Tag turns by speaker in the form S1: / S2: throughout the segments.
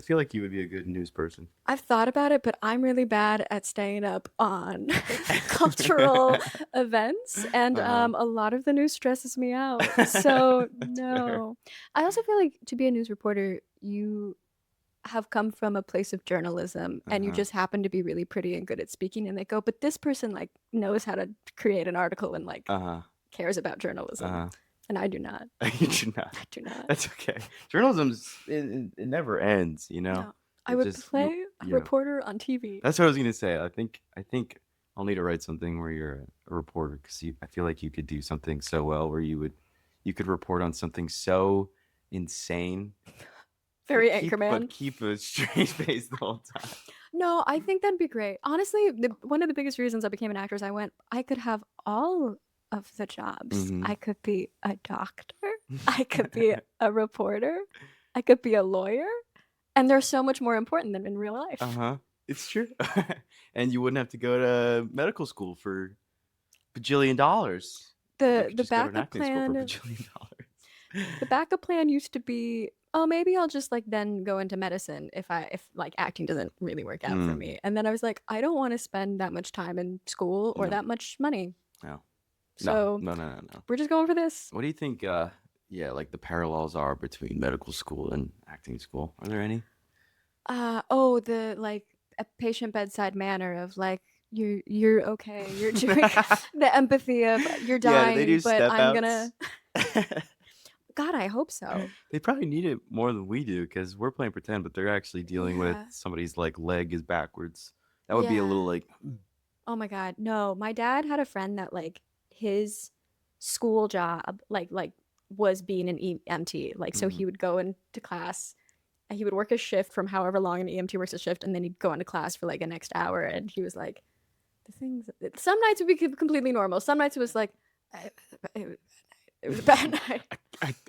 S1: feel like you would be a good news person.
S2: I've thought about it, but I'm really bad at staying up on cultural events, and
S1: Uh-huh.
S2: a lot of the news stresses me out. So
S1: That's fair.
S2: no. I also feel like to be a news reporter, you have come from a place of journalism and you
S1: Uh-huh.
S2: just happen to be really pretty and good at speaking, and they go, but this person like knows how to create an article and like
S1: Uh-huh.
S2: cares about journalism,
S1: Uh-huh.
S2: and I do not.
S1: You do not.
S2: I do not.
S1: That's okay. Journalism's it never ends, you know.
S2: No. I
S1: It
S2: would
S1: just you
S2: play a
S1: you know.
S2: reporter on TV.
S1: That's what I was gonna say. I think I'll need to write something where you're a reporter because I feel like you could do something so well where you could report on something so insane,
S2: Very Anchorman.
S1: but keep a straight face the whole time.
S2: No, I think that'd be great. Honestly, one of the biggest reasons I became an actor is I could have all of the jobs.
S1: Mm-hmm.
S2: I could be a doctor, I could be a reporter, I could be a lawyer, and they're so much more important than in real life.
S1: Uh-huh. It's true. And you wouldn't have to go to medical school for bajillion dollars. You
S2: The
S1: could
S2: the
S1: just go to an
S2: backup
S1: acting school for
S2: plan,
S1: bajillion
S2: the
S1: dollars.
S2: backup plan used to be, oh, maybe I'll just like then go into medicine if like acting doesn't really work out for
S1: Mm,
S2: me. And then I was like, I don't want to spend that much time in school or
S1: no,
S2: that much money.
S1: no, no,
S2: So
S1: no, no, no, no.
S2: we're just going for this.
S1: What do you think, yeah, like the parallels are between medical school and acting school? Are there any?
S2: Oh, the like a patient bedside manner of like you're okay, you're doing the empathy of you're
S1: Yeah, do they
S2: dying,
S1: do
S2: but
S1: step
S2: I'm gonna.
S1: outs?
S2: God, I hope so.
S1: They probably need it more than we do because we're playing pretend, but they're actually dealing with
S2: Yeah,
S1: somebody's like leg is backwards. That would be a little
S2: yeah.
S1: like,
S2: Oh my God, no. My dad had a friend that like his school job like was being an EMT. Like so
S1: mm,
S2: he would go into class. He would work a shift from however long an EMT works a shift, and then he'd go into class for like a next hour. And he was like, the things. Some nights would be completely normal. Some nights it was like, it, it was a bad night.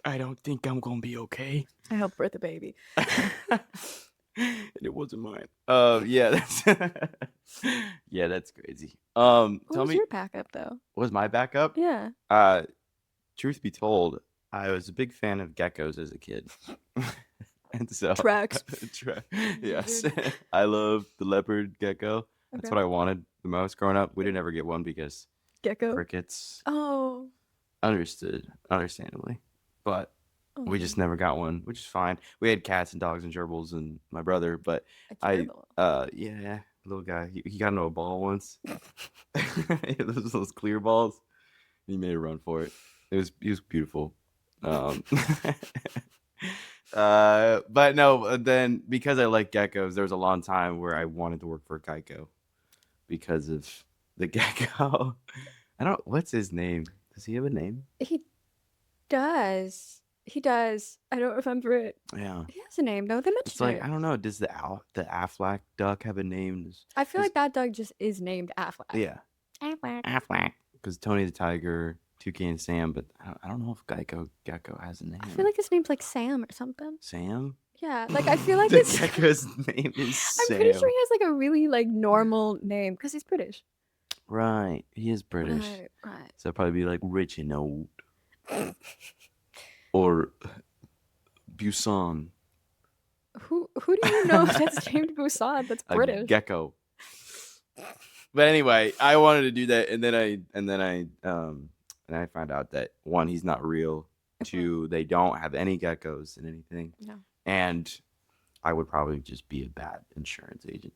S1: I don't think I'm gonna be okay.
S2: I helped birth a baby.
S1: And it wasn't mine. Yeah, that's yeah, that's crazy.
S2: What
S1: Tell
S2: was
S1: me,
S2: your backup though?
S1: what was my backup?
S2: Yeah.
S1: Uh, truth be told, I was a big fan of geckos as a kid, and so
S2: Tracks.
S1: yes, I love the leopard gecko. That's
S2: Okay.
S1: what I wanted the most growing up. We didn't ever get one because
S2: Gecko.
S1: crickets.
S2: Oh.
S1: Understandably, but we
S2: Okay.
S1: just never got one, which is fine. We had cats and dogs and gerbils and my brother, but
S2: A
S1: I,
S2: gerbil.
S1: yeah, little guy, he got into a ball once. Those clear balls. He made a run for it. He was beautiful. Um, but no, then because I like geckos, there was a long time where I wanted to work for Geico because of the gecko. I don't. What's his name? Does he have a name?
S2: He does. He does. I don't remember it.
S1: Yeah.
S2: He has a name though. They
S1: It's
S2: mention
S1: like
S2: it.
S1: I don't know. Does the Aflac duck have a name?
S2: I feel
S1: Does
S2: like that dog just is named Affleck.
S1: yeah,
S2: Affleck.
S1: Aflac. Because Tony the Tiger, Toucan Sam, but I don't know if Gecko has a
S2: I feel
S1: name.
S2: like his name's like Sam or something.
S1: Sam.
S2: Yeah, like I feel like
S1: The
S2: it's.
S1: gecko's name is
S2: I'm pretty sure
S1: Sam.
S2: he has like a really like normal name because he's British.
S1: Right. He is British,
S2: Right, right.
S1: so it'd probably be like Rich and Old or Busan.
S2: Who do you know that's named Busan that's
S1: A
S2: British?
S1: gecko. But anyway, I wanted to do that, and I found out that one, he's not real.
S2: Mhm.
S1: Two, they don't have any geckos in anything,
S2: No.
S1: and I would probably just be a bad insurance agent.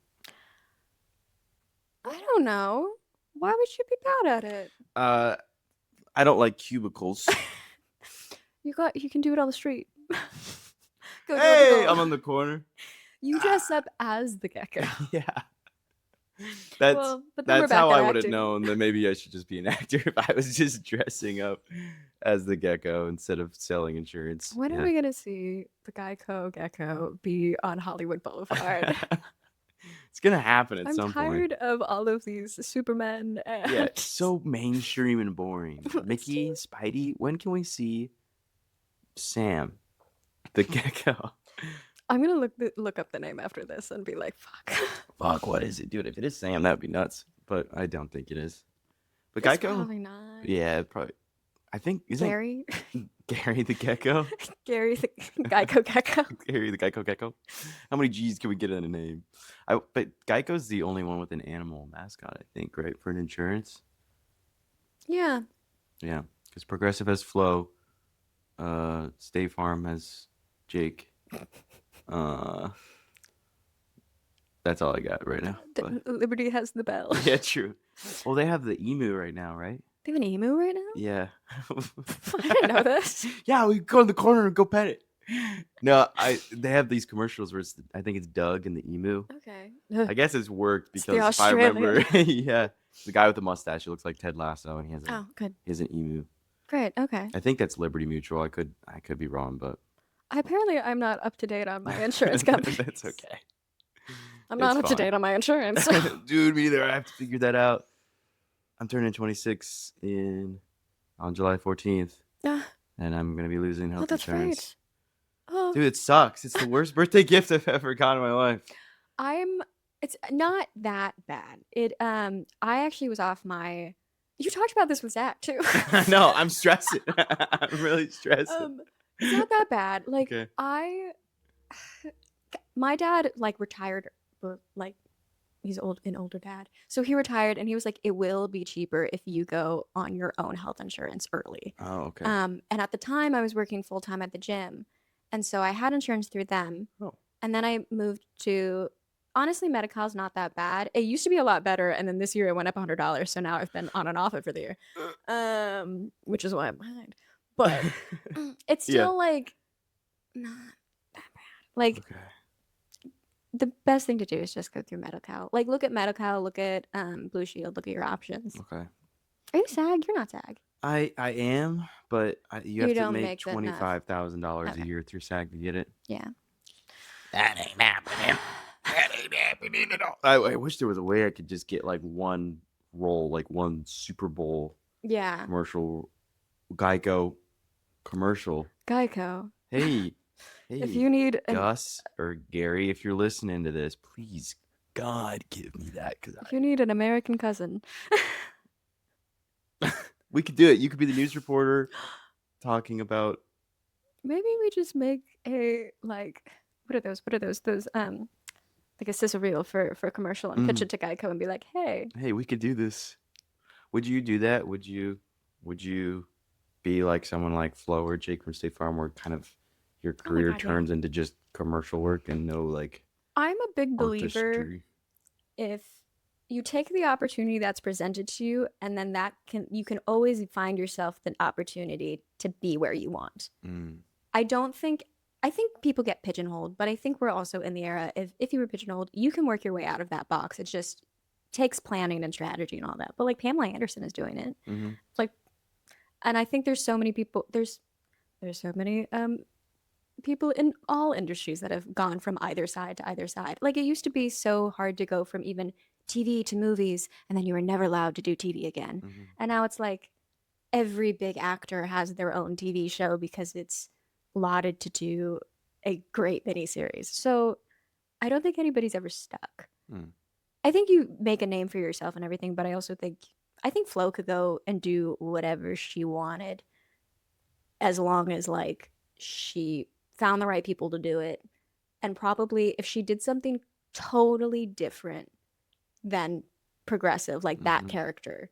S2: I don't know. Why would you be bad at it?
S1: Uh, I don't like cubicles.
S2: You can do it on the street.
S1: Hey,
S2: Go.
S1: I'm on the corner.
S2: You dress up as the gecko.
S1: Yeah, that's
S2: Well, but then we're
S1: that's
S2: back
S1: how
S2: at
S1: I would have
S2: acting.
S1: known that maybe I should just be an actor if I was just dressing up as the gecko instead of selling insurance.
S2: When are
S1: Yeah.
S2: we gonna see the Geico Gecko be on Hollywood Boulevard?
S1: It's gonna happen at
S2: I'm
S1: some point.
S2: tired of all of these Supermen
S1: Yeah,
S2: and
S1: it's so mainstream and boring.
S2: it's
S1: Mickey,
S2: too.
S1: Spidey, when can we see Sam, the gecko?
S2: I'm gonna look up the name after this and be like, fuck.
S1: Fuck, what is it, dude? If it is Sam, that'd be nuts. But I don't think it is. But
S2: It's
S1: Geico,
S2: probably not.
S1: yeah, probably. I think isn't
S2: Gary,
S1: Gary the Gecko?
S2: Gary the Geico Gecko.
S1: Gary the Geico Gecko. How many G's can we get in a name? But Geico's the only one with an animal mascot, I think, right? For an insurance.
S2: Yeah.
S1: Yeah, because Progressive has Flo. State Farm has Jake. Uh, that's all I got right now. But
S2: Liberty has the bell.
S1: yeah, true. Well, they have the emu right now, right?
S2: They have an emu right now?
S1: Yeah.
S2: I didn't know this.
S1: Yeah, we go in the corner and go pet it. No, they have these commercials where I think it's Doug and the emu.
S2: Okay.
S1: I guess it's worked
S2: It's
S1: because
S2: the
S1: if I remember,
S2: Australian.
S1: yeah, the guy with the mustache, he looks like Ted Lasso, and
S2: Oh, good.
S1: he has an emu.
S2: Great. Okay.
S1: I think that's Liberty Mutual. I could be wrong, but
S2: Apparently, I'm not up to date on my insurance company.
S1: that's okay.
S2: I'm not
S1: It's
S2: up to
S1: fine.
S2: date on my insurance.
S1: Dude, me either. I have to figure that out. I'm turning 26 on July 14th,
S2: Ah,
S1: and I'm gonna be losing health
S2: oh, that's
S1: insurance.
S2: right. Oh,
S1: Dude, it sucks. It's the worst birthday gift I've ever gotten in my life.
S2: It's not that bad. I actually was off my. You talked about this with Zach too.
S1: No, I'm stressing. I'm really stressing.
S2: It's not that bad. Like
S1: Okay.
S2: my dad like retired, like he's an older dad, so he retired, and he was like, it will be cheaper if you go on your own health insurance early.
S1: Oh, okay.
S2: And at the time, I was working full time at the gym, and so I had insurance through them.
S1: Oh.
S2: And then I moved to. Honestly, Medi-Cal's not that bad. It used to be a lot better, and then this year it went up $100. So now I've been on and off it for the year, which is why I'm behind. But it's still like not that bad. Like the best thing to do is just go through Medi-Cal. Like look at Medi-Cal, look at Blue Shield, look at your options.
S1: Okay.
S2: Are you SAG? You're not SAG.
S1: I am, but you have to
S2: don't
S1: make
S2: make
S1: $25,000
S2: Okay.
S1: a year through SAG to get it.
S2: Yeah.
S1: That ain't happening. That ain't happening at all. I wish there was a way I could just get like one role, like one Super Bowl
S2: Yeah.
S1: commercial, Geico commercial.
S2: Geico.
S1: Hey,
S2: If you need
S1: Gus or Gary, if you're listening to this, please, God, give me that.
S2: If you need an American cousin.
S1: We could do it. You could be the news reporter talking about.
S2: Maybe we just make a like what are those? Those like a sizzle reel for a commercial and pitch it to Geico and be like, hey,
S1: we could do this. Would you do that? Would you be like someone like Flo or Jake from State Farm, where kind of your career turns into just commercial work and no like?
S2: I'm a big believer
S1: artistry.
S2: If you take the opportunity that's presented to you, and then you can always find yourself the opportunity to be where you want. I think people get pigeonholed, but I think we're also in the era if you were pigeonholed, you can work your way out of that box. It just takes planning and strategy and all that. But like Pamela Anderson is doing it. It's like, and I think there's so many people. There's so many people in all industries that have gone from either side to either side. Like it used to be so hard to go from even TV to movies, and then you were never allowed to do TV again. And now it's like every big actor has their own TV show because it's lauded to do a great miniseries. So I don't think anybody's ever stuck. I think you make a name for yourself and everything, but I think Flo could go and do whatever she wanted as long as like she found the right people to do it. And probably if she did something totally different than Progressive, like that character,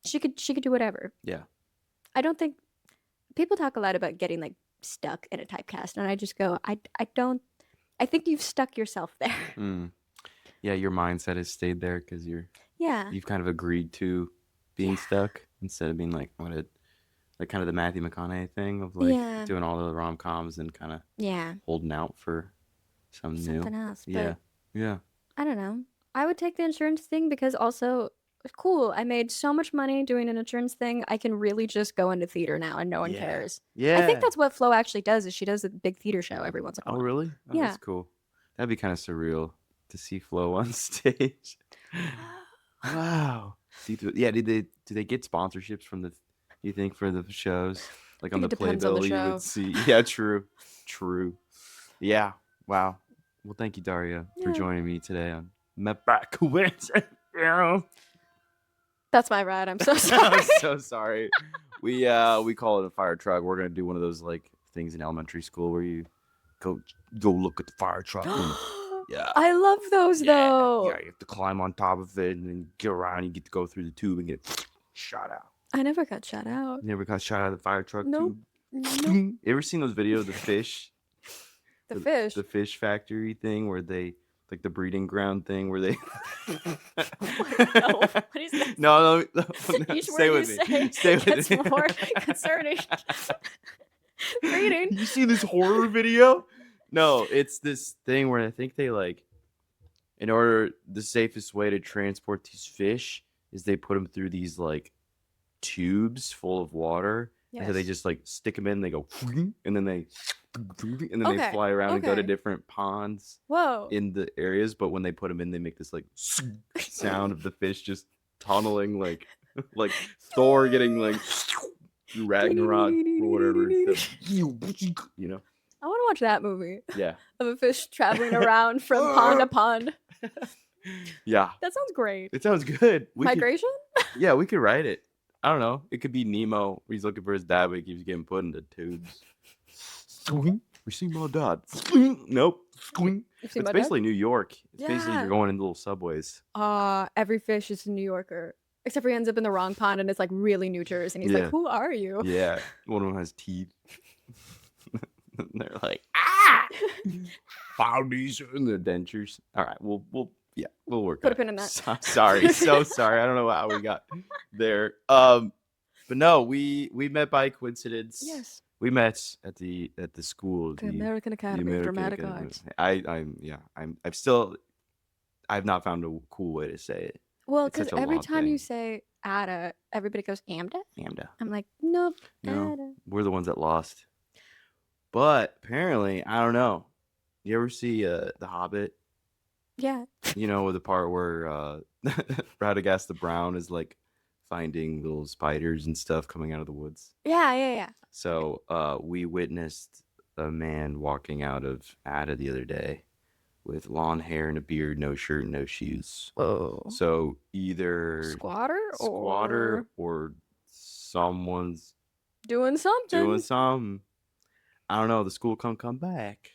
S2: she could do whatever.
S1: Yeah.
S2: I don't think people talk a lot about getting like stuck in a typecast, and I just go, I think you've stuck yourself there.
S1: Yeah, your mindset has stayed there because you've kind of agreed to being stuck instead of being like like kind of the Matthew McConaughey thing of like doing all the rom-coms and kind of holding out for something
S2: else.
S1: Yeah.
S2: I don't know. I would take the insurance thing because also cool. I made so much money doing an insurance thing. I can really just go into theater now and no one cares.
S1: Yeah.
S2: I think that's what Flo actually does is she does a big theater show every once in a while.
S1: Oh, really? Oh,
S2: yeah.
S1: That's cool. That'd be kind of surreal to see Flo on stage. Wow. Do they get sponsorships from you think for the shows? Like on the Playbill you would see. Yeah, true. Yeah. Wow. Well, thank you, Daria, for joining me today on Met Back Wins.
S2: That's my ride. I'm so
S1: I'm
S2: sorry.
S1: so sorry. We call it a fire truck. We're gonna do one of those like things in elementary school where you go look at the fire truck. And, yeah.
S2: I love those though.
S1: Yeah, you have to climb on top of it and then get around. You get to go through the tube and get shot out.
S2: I never got shot out.
S1: You never got shot out of the fire truck
S2: Nope.
S1: tube?
S2: Nope.
S1: You ever seen those videos of the fish?
S2: The fish.
S1: The fish factory thing where they like the breeding ground thing where they
S2: No, what is this?
S1: No,
S2: Each
S1: stay
S2: word
S1: with
S2: you
S1: me.
S2: say
S1: Stay with
S2: gets
S1: me.
S2: more concerning. Breeding.
S1: You see this horror video? No, it's this thing where I think they like, in order, the safest way to transport these fish is they put them through these like tubes full of water. And so they
S2: Yes.
S1: just like stick them in, they go, and then they
S2: Okay,
S1: fly around and go to
S2: okay.
S1: different ponds
S2: Whoa.
S1: in the areas. But when they put them in, they make this like sound of the fish just tunneling, like Thor getting like Ragnarok or whatever. You know?
S2: I want to watch that movie
S1: Yeah.
S2: of a fish traveling around from pond to pond.
S1: Yeah.
S2: That sounds great.
S1: It sounds good.
S2: Migration?
S1: Yeah, we could write it. I don't know. It could be Nemo. He's looking for his dad, but he keeps getting put into tubes. We see my dad. Nope.
S2: You've seen
S1: It's
S2: my dad?
S1: basically New York. It's basically
S2: Yeah.
S1: you're going into little subways.
S2: Every fish is a New Yorker. Except for he ends up in the wrong pond and it's like really New Jersey. And he's
S1: Yeah.
S2: like, who are you?
S1: Yeah. One of them has teeth. And they're like, found these in the dentures. All right, we'll work.
S2: Put
S1: on
S2: a pin
S1: it.
S2: in that.
S1: Sorry, so sorry. I don't know how we got there. But no, we met by coincidence.
S2: Yes.
S1: We met at the school.
S2: The American Academy of Dramatic Arts.
S1: I've not found a cool way to say it.
S2: Well,
S1: It's
S2: because
S1: such a
S2: every
S1: long
S2: time you
S1: thing.
S2: say Ada, everybody goes, Amda?
S1: Amda.
S2: I'm like, nope,
S1: No,
S2: Ada.
S1: we're the ones that lost. But apparently, I don't know. You ever see The Hobbit?
S2: Yeah.
S1: You know, the part where Radagast the Brown is like finding little spiders and stuff coming out of the woods.
S2: Yeah.
S1: So we witnessed a man walking out of Ada the other day with long hair and a beard, no shirt, no shoes.
S2: Whoa.
S1: So either
S2: Squatter
S1: or someone's
S2: doing something.
S1: doing something. I don't know. The school come back.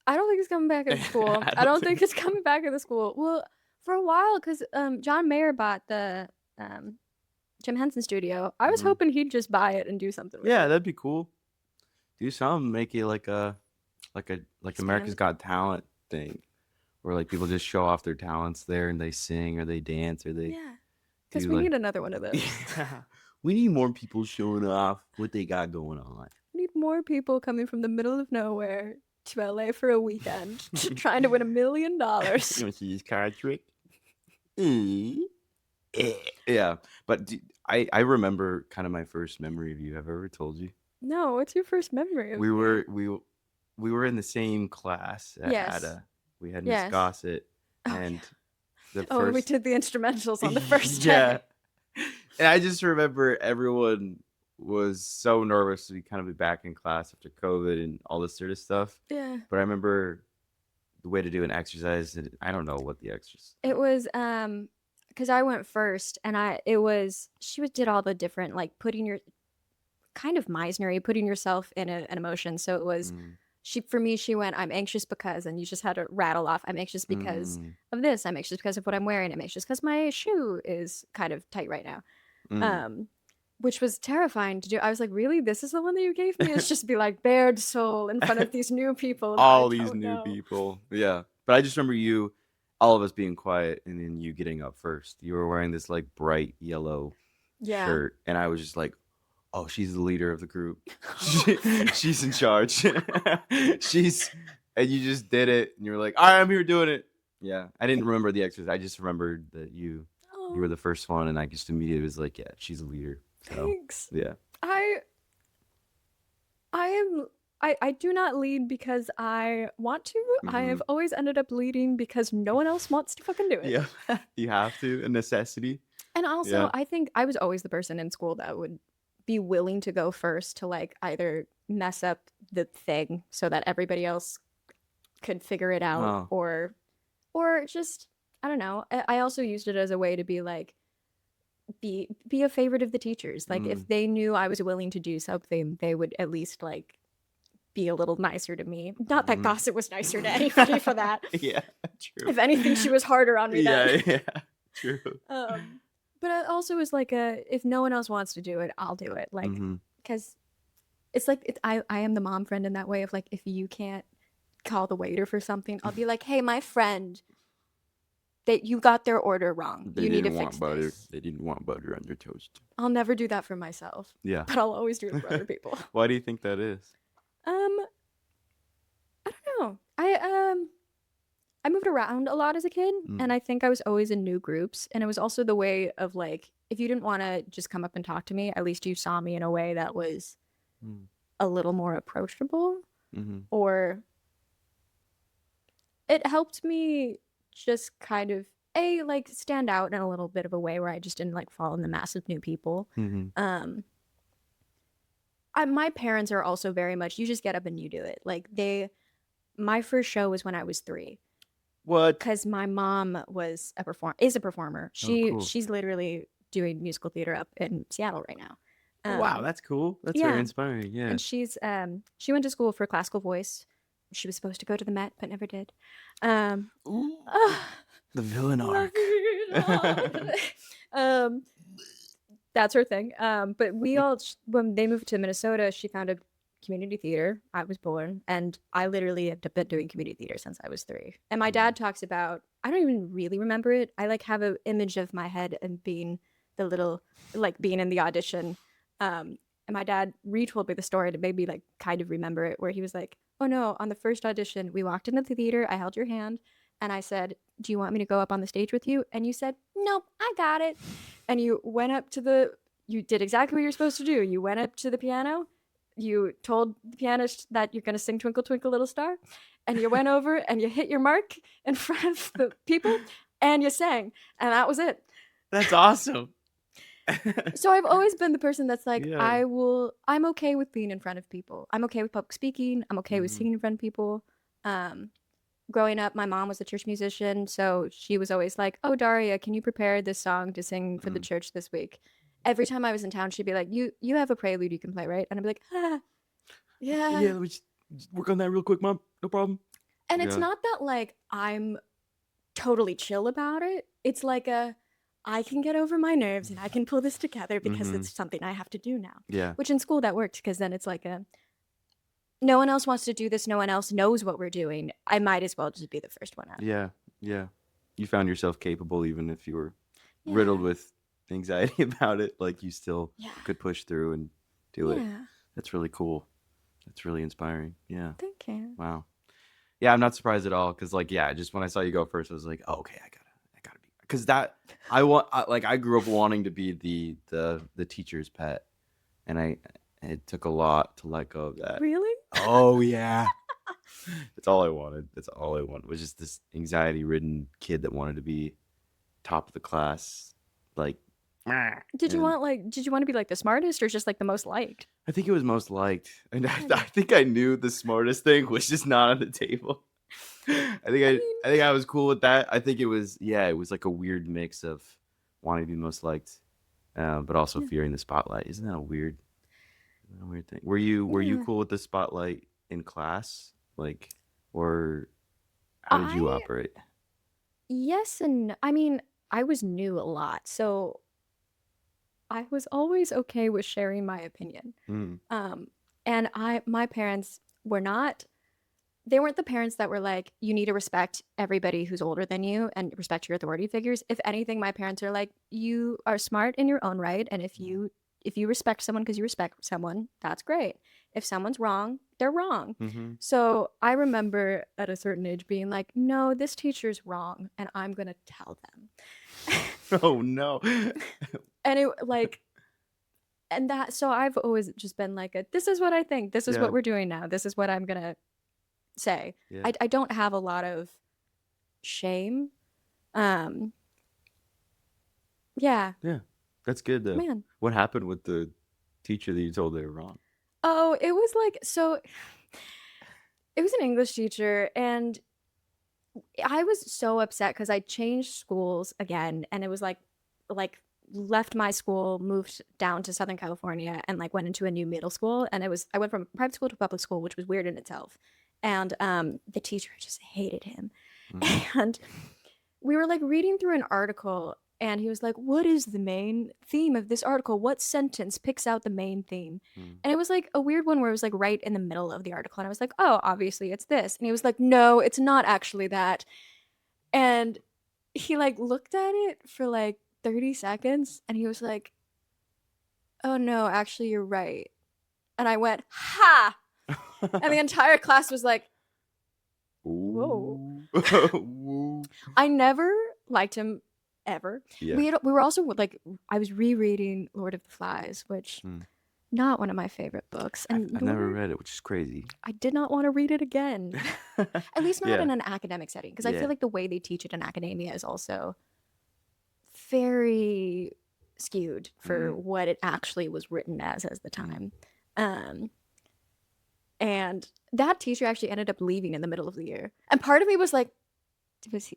S2: I don't think it's coming back at the school. I don't think it's coming back at the school. Well, for a while, because John Mayer bought the Jim Henson studio. I was
S1: Mhm.
S2: hoping he'd just buy it and do something with
S1: Yeah,
S2: it.
S1: that'd be cool. Do something, make it like
S2: Expand
S1: America's
S2: it.
S1: Got Talent thing, where like people just show off their talents there and they sing or they dance or they
S2: Yeah. Because
S1: do
S2: we
S1: like
S2: need another one of those.
S1: we need more people showing off what they got going on.
S2: We need more people coming from the middle of nowhere to LA for a weekend, trying to win $1 million.
S1: You want to see this card trick? Yeah, but I remember kind of my first memory of you. Have I ever told you?
S2: No, what's your first memory of
S1: We
S2: me?
S1: were in the same class at
S2: Yes.
S1: Ada. We had Miss
S2: Yes.
S1: Gossett,
S2: Oh,
S1: and
S2: yeah.
S1: the
S2: Oh, we
S1: first
S2: did the instrumentals on the first day.
S1: yeah. And I just remember everyone was so nervous to kind of be back in class after COVID and all this sort of stuff.
S2: Yeah.
S1: But I remember the way to do an exercise, and I don't know what the exercise.
S2: It was because I went first, and she did all the different, like, putting your kind of Meisner-y, putting yourself in an emotion. So it was she went, I'm anxious because, and you just had to rattle off, I'm anxious because of this, I'm anxious because of what I'm wearing, I'm anxious because my shoe is kind of tight right now. Which was terrifying to do. I was like, really? This is the one that you gave me? It's just be like bared soul in front of these new people. that I
S1: all these
S2: don't
S1: new
S2: know.
S1: people. Yeah. But I just remember all of us being quiet, and then you getting up first. You were wearing this like bright yellow
S2: Yeah.
S1: shirt, and I was just like, oh, she's the leader of the group. She's in charge. And you just did it, and you were like, all right, I'm here doing it. Yeah. I didn't remember the exercise. I just remembered that you were the first one, and I just immediately was like, yeah, she's a leader. So,
S2: Thanks.
S1: yeah.
S2: I do not lead because I want to. I have always ended up leading because no one else wants to fucking do it.
S1: Yeah. You have to, a necessity.
S2: And also,
S1: Yeah.
S2: I think I was always the person in school that would be willing to go first to like either mess up the thing so that everybody else could figure it out or just I don't know. I also used it as a way to be like be a favorite of the teachers. Like
S1: Mm,
S2: if they knew I was willing to do something, they would at least like be a little nicer to me. Not that
S1: mhm.
S2: Gossip was nicer to anybody for that.
S1: Yeah, true.
S2: If anything, she was harder on me then.
S1: Yeah, yeah, true.
S2: Um, but it also is like if no one else wants to do it, I'll do it. Like,
S1: Mhm.
S2: because it's like I am the mom friend in that way of like if you can't call the waiter for something, I'll be like, hey, my friend, that you got their order wrong.
S1: They
S2: You need to
S1: didn't
S2: fix
S1: want butter.
S2: this.
S1: They didn't want butter on their toast.
S2: I'll never do that for myself,
S1: Yeah.
S2: but I'll always do it for other people.
S1: Why do you think that is?
S2: Um, I don't know. I moved around a lot as a kid,
S1: Mm,
S2: and I think I was always in new groups, and it was also the way of like if you didn't want to just come up and talk to me, at least you saw me in a way that was
S1: mm,
S2: a little more approachable,
S1: mhm,
S2: or it helped me just kind of like stand out in a little bit of a way where I just didn't like fall in the mass of new people.
S1: mhm.
S2: Um, my parents are also very much you just get up and you do it. Like my first show was when I was 3
S1: What?
S2: because my mom is a performer.
S1: Oh, cool.
S2: She's literally doing musical theater up in Seattle right now.
S1: Oh, wow,
S2: Um,
S1: that's cool. That's very
S2: yeah,
S1: inspiring. Yeah.
S2: and she went to school for classical voice. She was supposed to go to the Met but never did. Um,
S1: Ooh,
S2: ah,
S1: the villain
S2: love
S1: arc.
S2: it. um, that's her thing. But we all when they moved to Minnesota, she founded community theater. I was born, and I literally have been doing community theater since I was 3. And my
S1: Mm,
S2: dad talks about I don't even really remember it. I like have an image of my head and being the little like being in the audition. And my dad retold me the story and it made me like kind of remember it, where he was like, "Oh no, on the first audition, we walked into the theater. I held your hand, and I said, 'Do you want me to go up on the stage with you?' And you said, 'Nope, I got it.' And you went up to you did exactly what you're supposed to do. You went up to the piano, you told the pianist that you're going to sing Twinkle Twinkle Little Star, and you went over and you hit your mark in front of the people and you sang, and that was it.
S1: That's awesome.
S2: So I've always been the person that's like,
S1: Yeah.
S2: I'm okay with being in front of people. I'm okay with public speaking. I'm okay with
S1: Mhm,
S2: singing in front of people. Um, Growing up, my mom was a church musician, so she was always like, "Oh, Daria, can you prepare this song to sing for the
S1: mm.
S2: church this week?" Every time I was in town, she'd be like, "You have a prelude you can play, right?" And I'd be like, "Ah, yeah."
S1: Yeah, let me just work on that real quick, Mom. No problem.
S2: And it's
S1: Yeah.
S2: not that like I'm totally chill about it. It's like I can get over my nerves and I can pull this together because
S1: Mhm.
S2: it's something I have to do now.
S1: Yeah.
S2: Which in school that worked because then it's like no one else wants to do this. No one else knows what we're doing. I might as well just be the first one out.
S1: Yeah. Yeah. You found yourself capable even if you were riddled
S2: Yeah.
S1: with anxiety about it. Like you still
S2: Yeah.
S1: could push through and do it.
S2: Yeah.
S1: That's really cool. That's really inspiring. Yeah.
S2: Thank you.
S1: Wow. Yeah, I'm not surprised at all because, like, yeah, just when I saw you go first, I was like, oh, okay, I gotta be, because that I grew up wanting to be the teacher's pet, and it took a lot to let go of that.
S2: Really?
S1: Oh yeah, that's all I wanted. That's all I wanted was just this anxiety-ridden kid that wanted to be top of the class, like.
S2: Did you
S1: And
S2: want to be like the smartest or just like the most liked?
S1: I think it was most liked, and I,
S2: Yeah.
S1: I think I knew the smartest thing was just not on the table.
S2: mean,
S1: I think I was cool with that. I think it was like a weird mix of wanting to be most liked, but also
S2: yeah.
S1: fearing the spotlight. Isn't that a weird thing? Were you
S2: Yeah.
S1: cool with the spotlight in class, like, or how did you
S2: I
S1: operate?
S2: Yes and I mean, I was new a lot, so I was always okay with sharing my opinion.
S1: Mm,
S2: Um, and my parents were not, they weren't the parents that were like, you need to respect everybody who's older than you and respect your authority figures. If anything, my parents are like, you are smart in your own right. And if you respect someone because you respect someone, that's great. If someone's wrong, they're wrong.
S1: mm-hmm.
S2: So I remember at a certain age being like, no, this teacher's wrong, and I'm gonna tell them.
S1: Oh no.
S2: And it like and that so I've always just been like this is what I think, this is
S1: Yeah,
S2: what we're doing now, this is what I'm gonna say.
S1: yeah,
S2: I don't have a lot of shame. um yeah.
S1: yeah. That's good though.
S2: Man.
S1: What happened with the teacher that you told they were wrong?
S2: Oh, it was like so it was an English teacher, and I was so upset because I changed schools again, and it was like left my school, moved down to Southern California, and like went into a new middle school. And I went from private school to public school, which was weird in itself. And the teacher just hated him. And we were like reading through an article, and he was like, "What is the main theme of this article? What sentence picks out the main theme?" And it was like a weird one where it was like right in the middle of the article, and I was like, "Oh, obviously it's this." And he was like, "No, it's not actually that." And he like looked at it for like 30 seconds, and he was like, "Oh no, actually you're right." And I went, "Ha!" And the entire class was like, "Whoa." I never liked him ever.
S1: Yeah.
S2: We were also like, I was rereading Lord of the Flies, which not one of my favorite books. And
S1: I've never read it, which is crazy.
S2: I did not want to read it again. At least not in an academic setting, because I feel like the way they teach it in academia is also very skewed for what it actually was written as the time. And that teacher actually ended up leaving in the middle of the year. And part of me was like,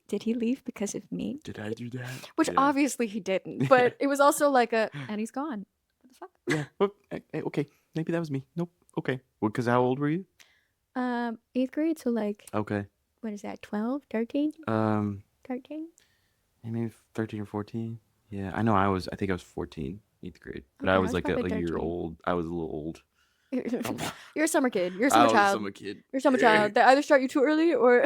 S2: did he leave because of me?
S1: Did I do that?
S2: Which obviously he didn't. But it was also like and he's gone. What the fuck?
S1: Yeah. Well, okay. Maybe that was me. Nope. Okay. Well, because how old were you?
S2: 8th grade. So like,
S1: okay.
S2: What is that? 12? 13? 13?
S1: Maybe 13 or 14. Yeah. I know I think I was 14, 8th grade. But
S2: Okay,
S1: I was like a
S2: 13.
S1: year old. I was a little old.
S2: You're a summer kid. You're a summer
S1: I was
S2: child.
S1: a summer kid.
S2: You're a summer child. They either start you too early or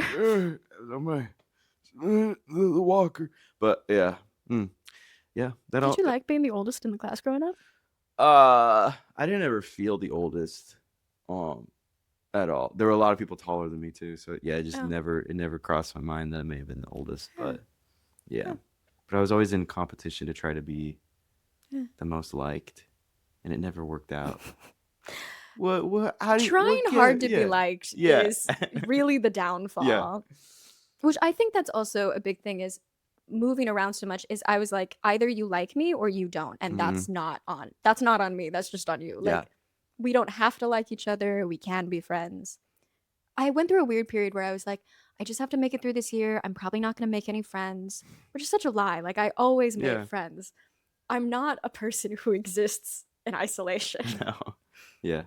S1: the walker. But yeah. Yeah.
S2: Did you like being the oldest in the class growing up?
S1: I didn't ever feel the oldest at all. There were a lot of people taller than me too. So yeah, it never crossed my mind that I may have been the oldest. But yeah. But I was always in competition to try to be the most liked. And it never worked out.
S2: Trying hard to be liked is really the downfall.
S1: Yeah.
S2: Which I think that's also a big thing is moving around so much is I was like, either you like me or you don't. And that's not on me. That's just on you. Like we don't have to like each other. We can be friends. I went through a weird period where I was like, I just have to make it through this year. I'm probably not going to make any friends, which is such a lie. Like I always made friends. I'm not a person who exists in isolation.
S1: No. Yeah.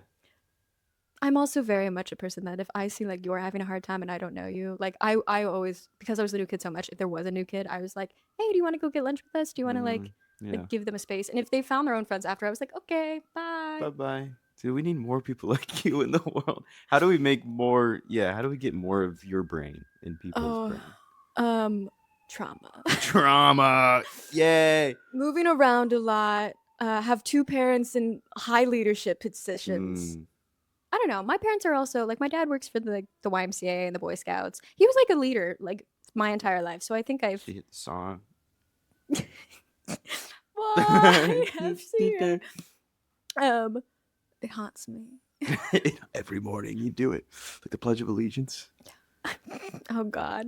S2: I'm also very much a person that if I see like you're having a hard time and I don't know you, like I always, because I was the new kid so much, if there was a new kid, I was like, hey, do you want to go get lunch with us? Do you want to like give them a space? And if they found their own friends after, I was like, okay, bye.
S1: Bye-bye. Dude, we need more people like you in the world. How do we make more? Yeah, how do we get more of your brain in people's brain?
S2: Trauma.
S1: Trauma. Yay.
S2: Moving around a lot. Have 2 parents in high leadership positions. I don't know. My parents are also like my dad works for the YMCA and the Boy Scouts. He was like a leader like my entire life. So I think I've
S1: She hit the song.
S2: Why have seen it. It haunts me.
S1: Every morning you do it. Like the Pledge of Allegiance.
S2: Oh God.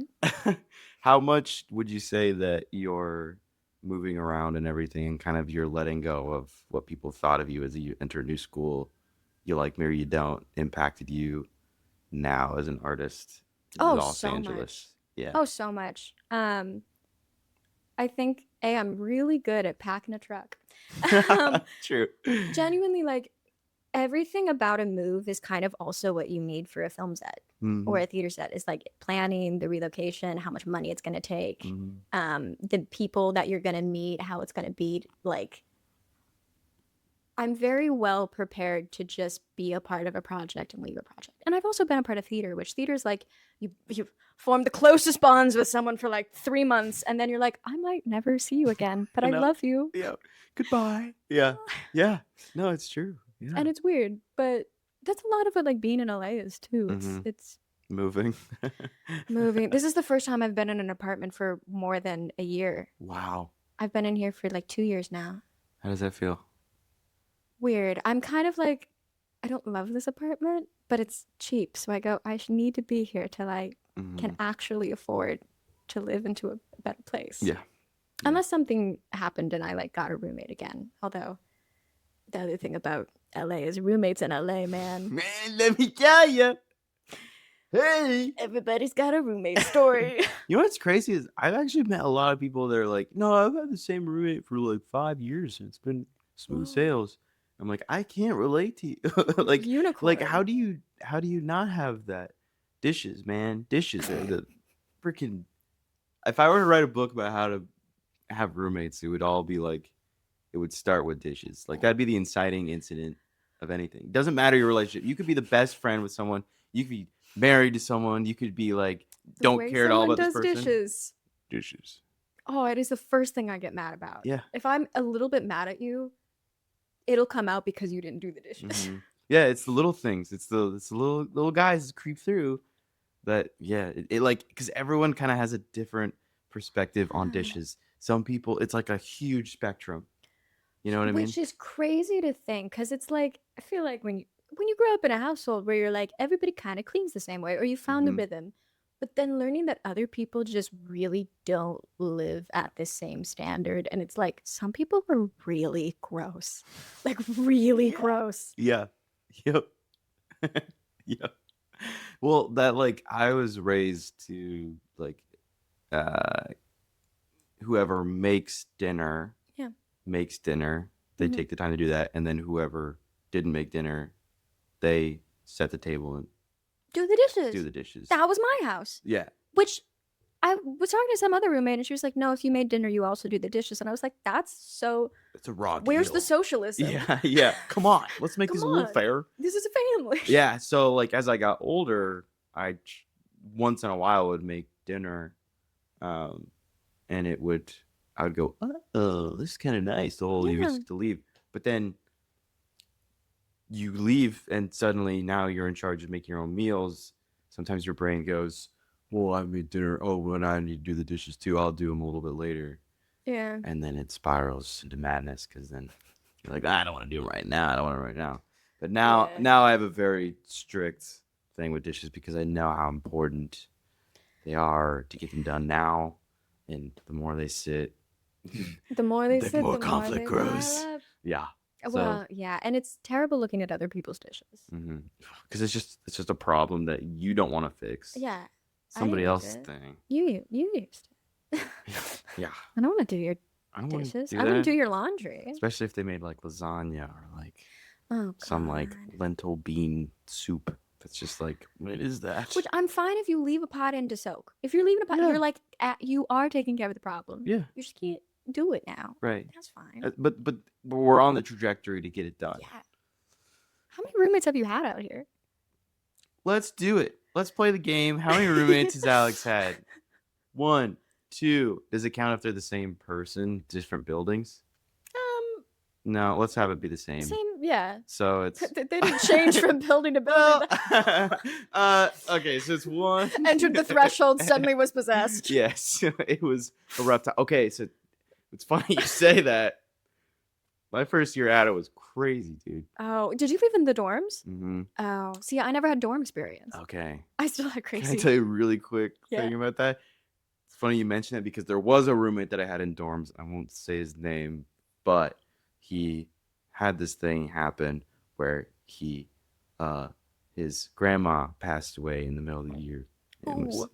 S1: How much would you say that you're moving around and everything and kind of you're letting go of what people thought of you as you enter a new school, you like me or you don't, impacted you now as an artist in Los
S2: so
S1: Angeles?
S2: Much.
S1: Yeah.
S2: Oh, so much. I think I'm really good at packing a truck.
S1: True.
S2: Genuinely, like everything about a move is kind of also what you need for a film set or a theater set. Is like planning the relocation, how much money it's going to take, the people that you're going to meet, how it's going to be. Like, I'm very well prepared to just be a part of a project and leave a project. And I've also been a part of theater, which theater is like you form the closest bonds with someone for like 3 months, and then you're like, I might never see you again, but I love you.
S1: Yeah. Goodbye. Yeah. Yeah. No, it's true. Yeah.
S2: And it's weird, but that's a lot of what like being in LA is too. It's
S1: moving.
S2: moving. This is the first time I've been in an apartment for more than a year.
S1: Wow.
S2: I've been in here for like 2 years now.
S1: How does that feel?
S2: Weird. I'm kind of like, I don't love this apartment, but it's cheap. So I go, I need to be here till I can actually afford to live into a better place.
S1: Yeah.
S2: Unless something happened and I like got a roommate again. Although the other thing about LA is roommates in LA, man.
S1: Man, let me tell you. Hey.
S2: Everybody's got a roommate story.
S1: You know what's crazy is I've actually met a lot of people that are like, no, I've had the same roommate for like 5 years and it's been smooth sales. I'm like, I can't relate to you. like
S2: Unicorn.
S1: how do you not have that? Dishes, man. Dishes are the freaking. If I were to write a book about how to have roommates, it would all be like, it would start with dishes. Like that'd be the inciting incident of anything. Doesn't matter your relationship. You could be the best friend with someone. You could be married to someone. You could be like,
S2: The
S1: don't
S2: way
S1: care at all
S2: someone
S1: about this
S2: does
S1: person.
S2: dishes.
S1: Dishes.
S2: Oh, it is the first thing I get mad about.
S1: Yeah.
S2: If I'm a little bit mad at you, it'll come out because you didn't do the dishes.
S1: Yeah, it's the little things. It's the little guys that creep through. That it like because everyone kind of has a different perspective on dishes. Some people, it's like a huge spectrum. You know what I mean?
S2: Which is crazy to think, because it's like, I feel like when you grow up in a household where you're like, everybody kind of cleans the same way, or you found the rhythm, but then learning that other people just really don't live at the same standard, and it's like some people are really gross, like really gross.
S1: Yeah. Yep. Yep. Well, that like I was raised to like whoever makes dinner.
S2: Yeah.
S1: Makes dinner. They take the time to do that, and then whoever didn't make dinner, they set the table and
S2: Do the dishes. That was my house.
S1: Yeah.
S2: Which I was talking to some other roommate, and she was like, "No, if you made dinner, you also do the dishes." And I was like, "That's
S1: a raw deal.
S2: Where's the socialism?"
S1: Yeah. Come on, let's make this a little
S2: on.
S1: fair.
S2: This is a family.
S1: Yeah. So like as I got older, I once in a while would make dinner, and I would go, oh, this is kind of nice. The whole you to leave, but then you leave and suddenly now you're in charge of making your own meals. Sometimes your brain goes, well, I made dinner. Oh, when I need to do the dishes too, I'll do them a little bit later.
S2: Yeah.
S1: And then it spirals into madness because then you're like, I don't want to do them right now. I don't want to right now. But now I have a very strict thing with dishes because I know how important they are to get them done now. And the more they sit,
S2: the more they sit,
S1: more
S2: the
S1: conflict
S2: more they
S1: grows. Yeah.
S2: Well, yeah, and it's terrible looking at other people's dishes.
S1: Because it's just a problem that you don't want to fix.
S2: Yeah.
S1: Somebody else's thing.
S2: You used it.
S1: Yeah.
S2: I don't want to do your dishes. I wouldn't do your laundry.
S1: Especially if they made like lasagna or like some like lentil bean soup. That's just like, what is that?
S2: Which I'm fine if you leave a pot in to soak. If you're leaving a pot, you're like, you are taking care of the problem.
S1: Yeah.
S2: You just can't do it now.
S1: Right.
S2: That's fine.
S1: But we're on the trajectory to get it done.
S2: Yeah. How many roommates have you had out here?
S1: Let's do it. Let's play the game. How many roommates has Alex had? 1, 2. Does it count if they're the same person, different buildings? No, let's have it be the same.
S2: Yeah.
S1: So it's
S2: they didn't change from building to building.
S1: Okay, so it's 1.
S2: Entered the threshold, suddenly was possessed.
S1: Yes, it was a reptile. Okay, so it's funny you say that. My first year at it was crazy, dude.
S2: Oh, did you live in the dorms?
S1: Mm-hmm.
S2: Oh, see, I never had dorm experience.
S1: Okay.
S2: I still had crazy.
S1: Can I tell you a really quick thing about that? It's funny you mention it because there was a roommate that I had in dorms. I won't say his name, but he had this thing happen where his grandma passed away in the middle of the year.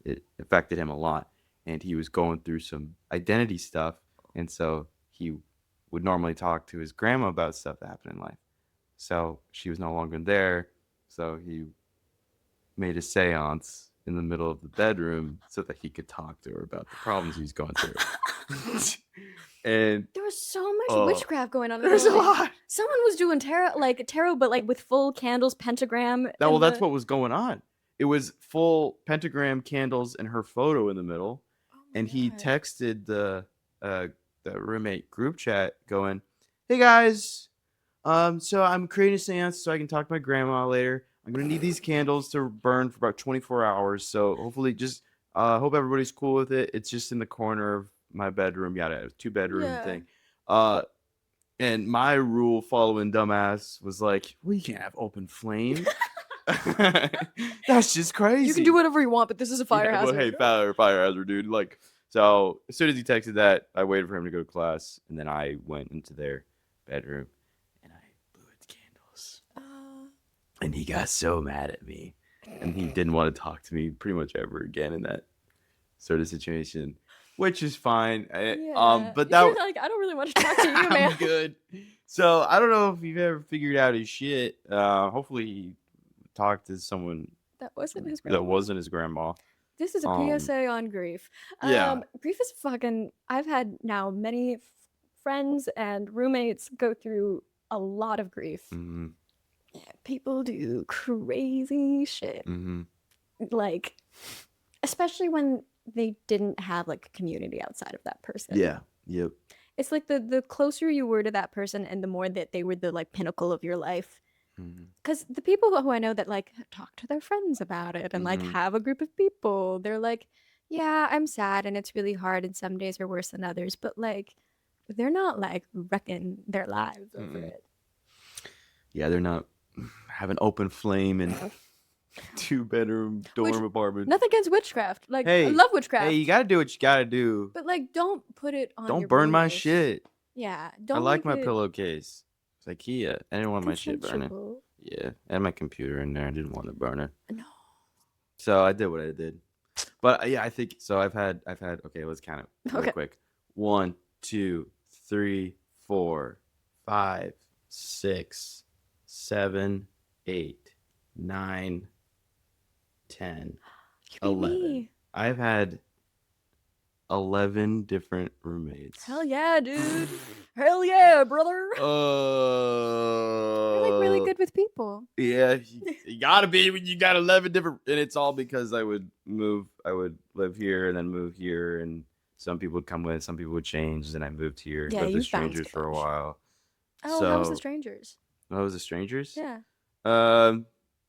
S1: It affected him a lot, and he was going through some identity stuff, and so he would normally talk to his grandma about stuff that happened in life. So she was no longer there, so he made a seance in the middle of the bedroom so that he could talk to her about the problems he was going through. And
S2: there was so much witchcraft going on.
S1: There's a lot.
S2: Someone was doing tarot, but like with full candles, pentagram.
S1: That's what was going on. It was full pentagram candles and her photo in the middle. And he texted the roommate group chat going, hey guys, so I'm creating a seance so I can talk to my grandma later. I'm going to need these candles to burn for about 24 hours. So hopefully just hope everybody's cool with it. It's just in the corner of my bedroom. It was 2-bedroom thing. And my rule following dumbass was like, well, you can't have open flame. That's just crazy.
S2: You can do whatever you want, but this is a fire hazard.
S1: Well, hey, fire hazard, dude. Like, so as soon as he texted that, I waited for him to go to class, and then I went into their bedroom and I blew out the candles. And he got so mad at me. and he didn't want to talk to me pretty much ever again in that sort of situation, which is fine.
S2: Yeah.
S1: But
S2: You're
S1: that
S2: like, I don't really want to talk to you,
S1: I'm
S2: man.
S1: good. So I don't know if you've ever figured out his shit. Hopefully he talked to someone
S2: That wasn't his
S1: that
S2: grandma.
S1: wasn't his grandma.
S2: This is a PSA on grief.
S1: Yeah.
S2: Grief is fucking. I've had now many friends and roommates go through a lot of grief.
S1: Mm-hmm.
S2: People do crazy shit.
S1: Mm-hmm.
S2: Like, especially when they didn't have like a community outside of that person.
S1: Yeah. Yep.
S2: It's like the closer you were to that person and the more that they were the like pinnacle of your life. Because the people who I know that like talk to their friends about it and like have a group of people, they're like, yeah, I'm sad and it's really hard and some days are worse than others, but like they're not like wrecking their lives over it.
S1: Yeah, they're not having open flame and 2-bedroom dorm apartment.
S2: Nothing against witchcraft. Like,
S1: Hey,
S2: I love witchcraft.
S1: Hey, you gotta do what you gotta do.
S2: But like, don't put it on.
S1: Don't
S2: your
S1: burn my
S2: roommates.
S1: shit.
S2: Yeah,
S1: I
S2: don't.
S1: like my
S2: it
S1: pillowcase. It's IKEA. I didn't want my shit burning.
S2: consensual.
S1: Yeah, I had my computer in there. I didn't want to burn it.
S2: No.
S1: So I did what I did. But yeah, I think so. I've had. Okay, let's count it real quick. 1, 2, 3, 4, 5, 6, 7, 8, 9, 10, 11. I've had 11 different roommates.
S2: Hell yeah, dude. Hell yeah, brother.
S1: You're
S2: like really good with people.
S1: Yeah, you gotta be when you got 11 different, and it's all because I would live here and then move here, and some people would come with, some people would change, and I moved here.
S2: Yeah,
S1: lived
S2: you
S1: with strangers for a while.
S2: Oh, how was the strangers?
S1: How was the strangers?
S2: Yeah.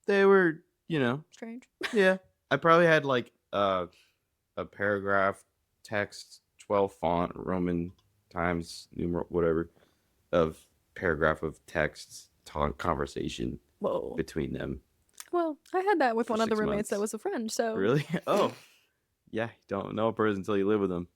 S1: They were,
S2: strange.
S1: Yeah, I probably had like a paragraph text 12 font Roman times numeral whatever of paragraph of texts conversation between them.
S2: Well, I had that with one of the roommates that was a friend. So
S1: really? Oh, yeah. You don't know a person until you live with them,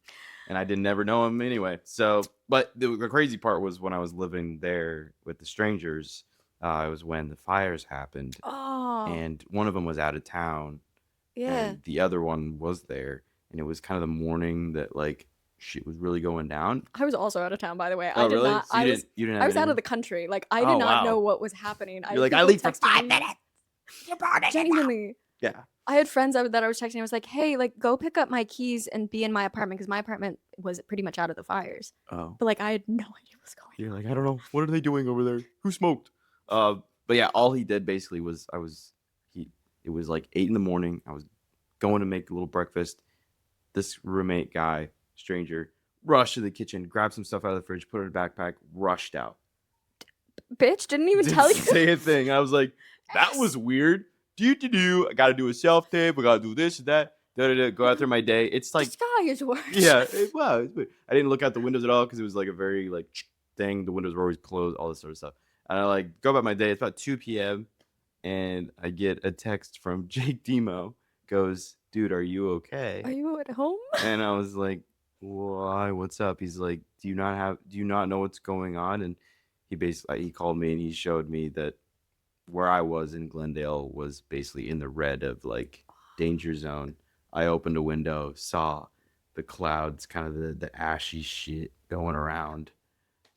S1: and I didn't never know him anyway. So, but the crazy part was when I was living there with the strangers. It was when the fires happened, and one of them was out of town.
S2: Yeah.
S1: And the other one was there, and it was kind of the morning that like shit was really going down.
S2: I was also out of town, by the way.
S1: Oh,
S2: I did
S1: really?
S2: not.
S1: So you didn't
S2: I was out of the country. Like I did not know what was happening.
S1: You're like, I leave for 5 minutes.
S2: You're burning. Genuinely.
S1: Yeah.
S2: I had friends that I was texting. I was like, hey, like go pick up my keys and be in my apartment because my apartment was pretty much out of the fires.
S1: Oh.
S2: But like I had no idea what was going on.
S1: You're like, I don't know. What are they doing over there? Who smoked? But yeah, all he did basically was it was like 8 a.m. I was going to make a little breakfast. This roommate guy, stranger, rushed to the kitchen, grabbed some stuff out of the fridge, put it in a backpack, rushed out.
S2: Bitch, didn't even tell you.
S1: Say a thing. I was like, that was weird. Do. I got to do a self tape. I got to do this and that. Go out through my day. It's like
S2: the sky is worse.
S1: Yeah. I didn't look out the windows at all because it was like a very like thing. The windows were always closed. All this sort of stuff. And I like go about my day. It's about 2 p.m. and I get a text from Jake Demo. Goes, dude, are you okay?
S2: Are you at home?
S1: And I was like, why? What's up? He's like, do you not know what's going on? And he called me and he showed me that where I was in Glendale was basically in the red of like danger zone. I opened a window, saw the clouds, kind of the ashy shit going around.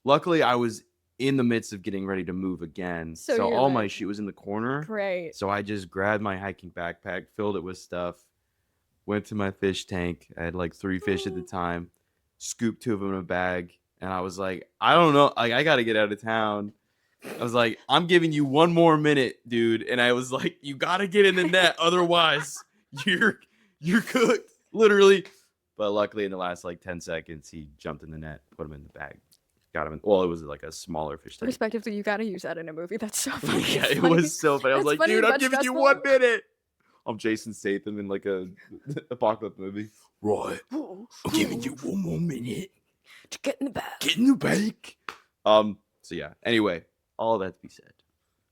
S1: Luckily, I was in the midst of getting ready to move again. So all my shit was in the corner.
S2: Great.
S1: So I just grabbed my hiking backpack, filled it with stuff, went to my fish tank. I had like 3 fish at the time, scooped 2 of them in a bag. And I was like, I don't know. Like, I got to get out of town. I was like, I'm giving you 1 more minute, dude. And I was like, you got to get in the net. Otherwise, you're cooked, literally. But luckily, in the last like 10 seconds, he jumped in the net, put him in the bag. Got him in, well, it was like a smaller fish tank.
S2: Respectively, you got to use that in a movie. That's so funny.
S1: Yeah, it was so funny. I was like, dude, I'm giving you 1 minute. I'm Jason Statham in like a apocalypse movie. Right. I'm giving you 1 more minute
S2: to get in the bag.
S1: Get in the bag. So yeah. Anyway, all that to be said,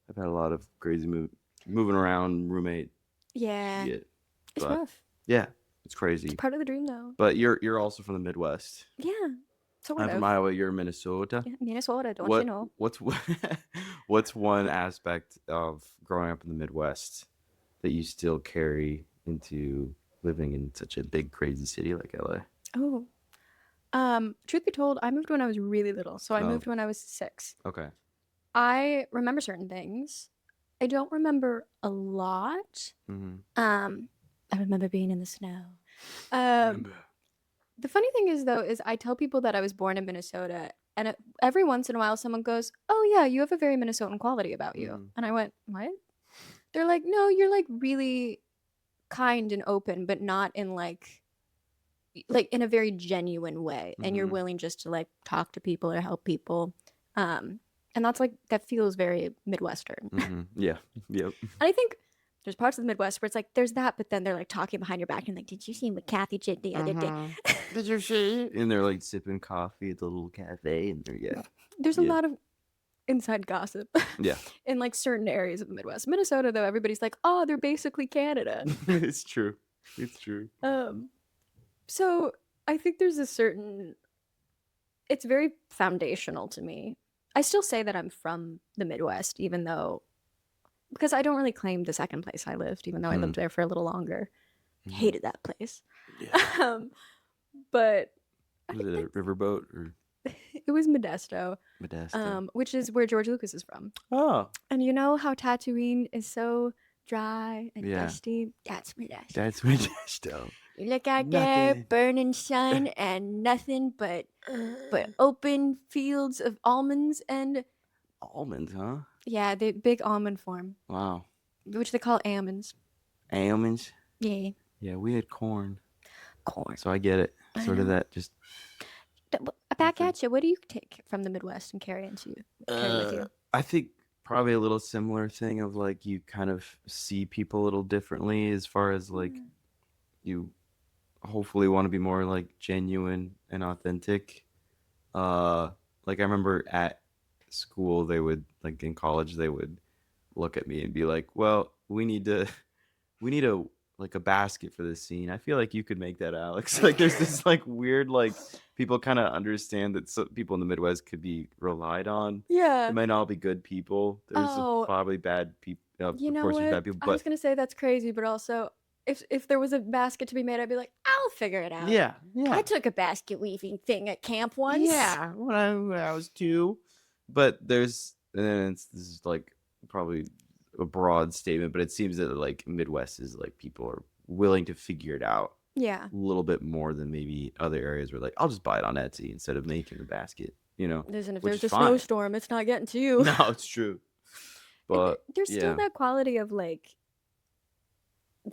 S1: I've had a lot of crazy moving around, roommate.
S2: Yeah.
S1: Shit.
S2: It's rough.
S1: Yeah, it's crazy.
S2: It's part of the dream, though.
S1: But you're also from the Midwest.
S2: Yeah.
S1: I'm from Iowa. You're in Minnesota.
S2: Yeah, Minnesota, don't you know?
S1: What's one aspect of growing up in the Midwest that you still carry into living in such a big, crazy city like LA?
S2: Oh, truth be told, I moved when I was really little, so I
S1: Oh,
S2: moved when I was 6.
S1: okay.
S2: I remember certain things. I don't remember a lot.
S1: Mm-hmm.
S2: I remember being in the snow. Um, the funny thing is, though, is I tell people that I was born in Minnesota, and every once in a while, someone goes, "Oh yeah, you have a very Minnesotan quality about you,"
S1: Mm-hmm.
S2: and I went, "What?" They're like, "No, you're like really kind and open, but not in like in a very genuine way, and you're
S1: Mm-hmm.
S2: willing just to like talk to people or help people." Um, and that's like that feels very Midwestern.
S1: Mm-hmm. Yeah. Yep.
S2: And I think there's parts of the Midwest where it's like there's that, but then they're like talking behind your back and like, did you see what Kathy did the other day?
S1: Uh-huh. Did you see? And they're like sipping coffee at the little cafe, and they're
S2: There's a
S1: yeah,
S2: lot of inside gossip
S1: yeah.
S2: in like certain areas of the Midwest. Minnesota, though, everybody's like, oh, they're basically Canada.
S1: It's true. It's true.
S2: Um, so I think there's a certain, it's very foundational to me. I still say that I'm from the Midwest, even though, because I don't really claim the second place I lived, even though I lived
S1: Mm.
S2: there for a little longer.
S1: Mm.
S2: Hated that place.
S1: Yeah.
S2: Um, but I
S1: Was
S2: think
S1: it a riverboat or
S2: it was Modesto,
S1: Modesto?
S2: which is where George Lucas is from.
S1: Oh,
S2: And you know how Tatooine is so dry and
S1: yeah.
S2: dusty? That's Modesto.
S1: That's Modesto.
S2: You look out there,
S1: Nothing.
S2: burning sun and nothing but open fields of almonds and
S1: Almonds, huh?
S2: yeah, the big almond form,
S1: Wow.
S2: which they call almonds.
S1: Almonds.
S2: Yeah,
S1: Yeah, we had corn,
S2: corn.
S1: so I get it.
S2: I
S1: Sort of
S2: know.
S1: that. Just
S2: Back
S1: nothing.
S2: at you. What do you take from the Midwest and carry with you?
S1: I think probably a little similar thing of like you kind of see people a little differently as far as like
S2: Mm.
S1: you hopefully want to be more like genuine and authentic. Uh, like I remember at school they would like in college they would look at me and be like, "Well, we need a like a basket for this scene. I feel like you could make that, Alex." Like there's this like weird like people kind of understand that some people in the Midwest could be relied on. They
S2: Yeah.
S1: might not all be good people. There's
S2: Oh,
S1: probably bad people.
S2: you
S1: Of
S2: know
S1: course, there's
S2: what?
S1: bad people,
S2: I was
S1: but
S2: gonna say that's crazy, but also if there was a basket to be made, I'd be like, I'll figure it out.
S1: yeah,
S2: I
S1: yeah.
S2: took a basket weaving thing at camp once.
S1: Yeah, when I was 2. But there's and then this is like probably a broad statement, but it seems that like Midwest is like people are willing to figure it out
S2: Yeah.
S1: a little bit more than maybe other areas where like I'll just buy it on Etsy instead of making the basket,
S2: Listen, if
S1: which is
S2: there's a
S1: fine.
S2: snowstorm, it's not getting to you.
S1: No, it's true.
S2: And
S1: But
S2: there's still
S1: yeah.
S2: that quality of like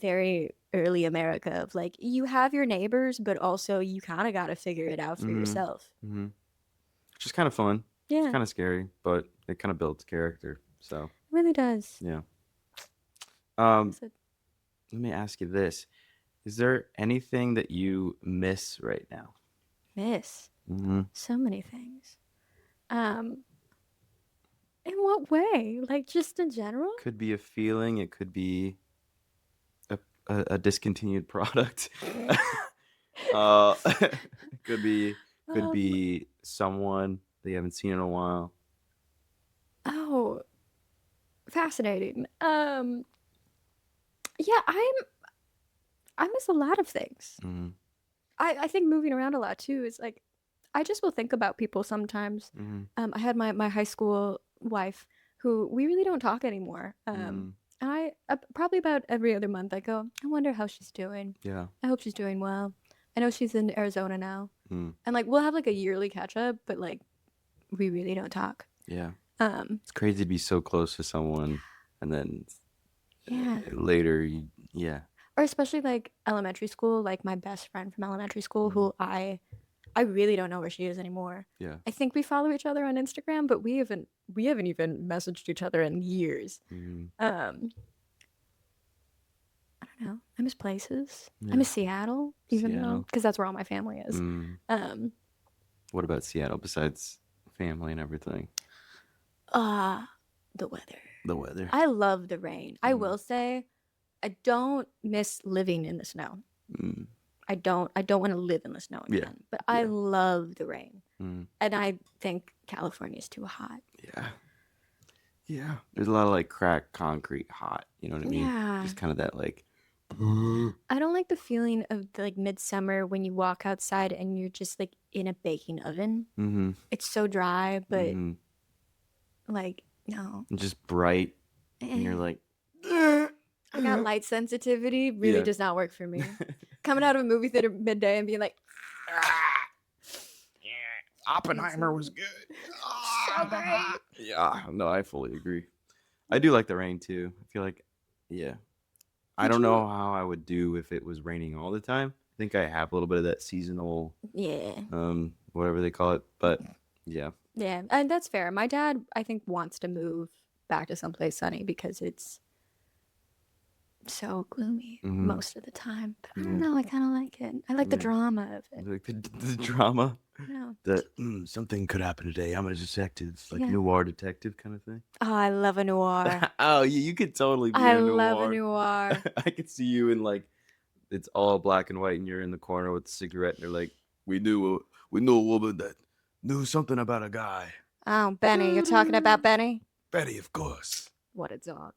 S2: very early America of like you have your neighbors, but also you kind of got to figure it out for
S1: Mm-hmm.
S2: yourself.
S1: Mm-hmm. Which is kind of fun. It's
S2: Yeah,
S1: kind of scary, but it kind of builds character. So
S2: it really does.
S1: yeah.
S2: Like I
S1: Um,
S2: said,
S1: let me ask you this. Is there anything that you miss right now?
S2: miss
S1: Mm-hmm.
S2: so many things. Um, in what way? Like just in general?
S1: Could be a feeling. It could be a discontinued product. It could
S2: Um,
S1: be someone that you haven't seen in a while.
S2: oh, fascinating. Yeah, I miss a lot of things.
S1: Mm-hmm.
S2: I think moving around a lot too is like I just will think about people sometimes.
S1: Mm-hmm.
S2: I had my high school wife who we really don't talk anymore.
S1: Mm-hmm.
S2: And I probably about every other month I go, I wonder how she's doing.
S1: Yeah.
S2: I hope she's doing well. I know she's in Arizona now.
S1: Mm.
S2: And like we'll have like a yearly catch up, but like we really don't talk.
S1: Yeah.
S2: Um,
S1: It's crazy to be so close to someone and then
S2: yeah.
S1: later yeah.
S2: Or especially like elementary school, like my best friend from elementary school
S1: Mm-hmm.
S2: who I really don't know where she is anymore.
S1: Yeah.
S2: I think we follow each other on Instagram, but we haven't even messaged each other in years.
S1: Mm-hmm.
S2: I don't know. I miss places.
S1: Yeah.
S2: I miss Seattle, even though
S1: Seattle.
S2: because that's where all my family is.
S1: Mm.
S2: Um,
S1: What about Seattle besides family and everything?
S2: the weather.
S1: The weather.
S2: I love the rain. I
S1: Mm.
S2: will say, I don't miss living in the snow.
S1: Mm.
S2: I don't want to live in the snow
S1: Yeah.
S2: again. But I
S1: Yeah.
S2: love the rain.
S1: Mm.
S2: And I think California is too hot.
S1: Yeah. Yeah. There's a lot of like cracked concrete hot. You know what I mean?
S2: Yeah.
S1: Just kind of that like.
S2: I don't like the feeling of like midsummer when you walk outside and you're just like in a baking oven.
S1: Mm-hmm.
S2: It's so dry, but
S1: Mm-hmm.
S2: like no.
S1: And just bright, and you're
S2: Eh.
S1: like.
S2: I got light sensitivity. Really
S1: Yeah.
S2: does not work for me. Coming out of a movie theater midday and being like,
S1: Oppenheimer was good.
S2: so great.
S1: Yeah, no, I fully agree. I do like the rain too. I feel like, yeah. I
S2: Did
S1: don't
S2: you?
S1: know how I would do if it was raining all the time. I think I have a little bit of that seasonal,
S2: Yeah.
S1: whatever they call it. But yeah.
S2: Yeah, and that's fair. My dad, I think, wants to move back to someplace sunny because it's so gloomy
S1: Mm-hmm.
S2: most of the time. But I don't
S1: Mm-hmm.
S2: know. I kind of like it. I like the
S1: Yeah.
S2: drama of it.
S1: Like the drama.
S2: No.
S1: That something could happen today. I'm a detective, like
S2: Yeah.
S1: noir detective kind of thing.
S2: Oh, I love a noir.
S1: Oh, you could totally be
S2: I
S1: in a
S2: love a
S1: noir.
S2: noir.
S1: I could see you in like it's all black and white, and you're in the corner with a cigarette, and they're like, "We knew a woman that knew something about a guy."
S2: Oh, Benny. You're talking about Benny?
S1: Betty, of course.
S2: What a dog.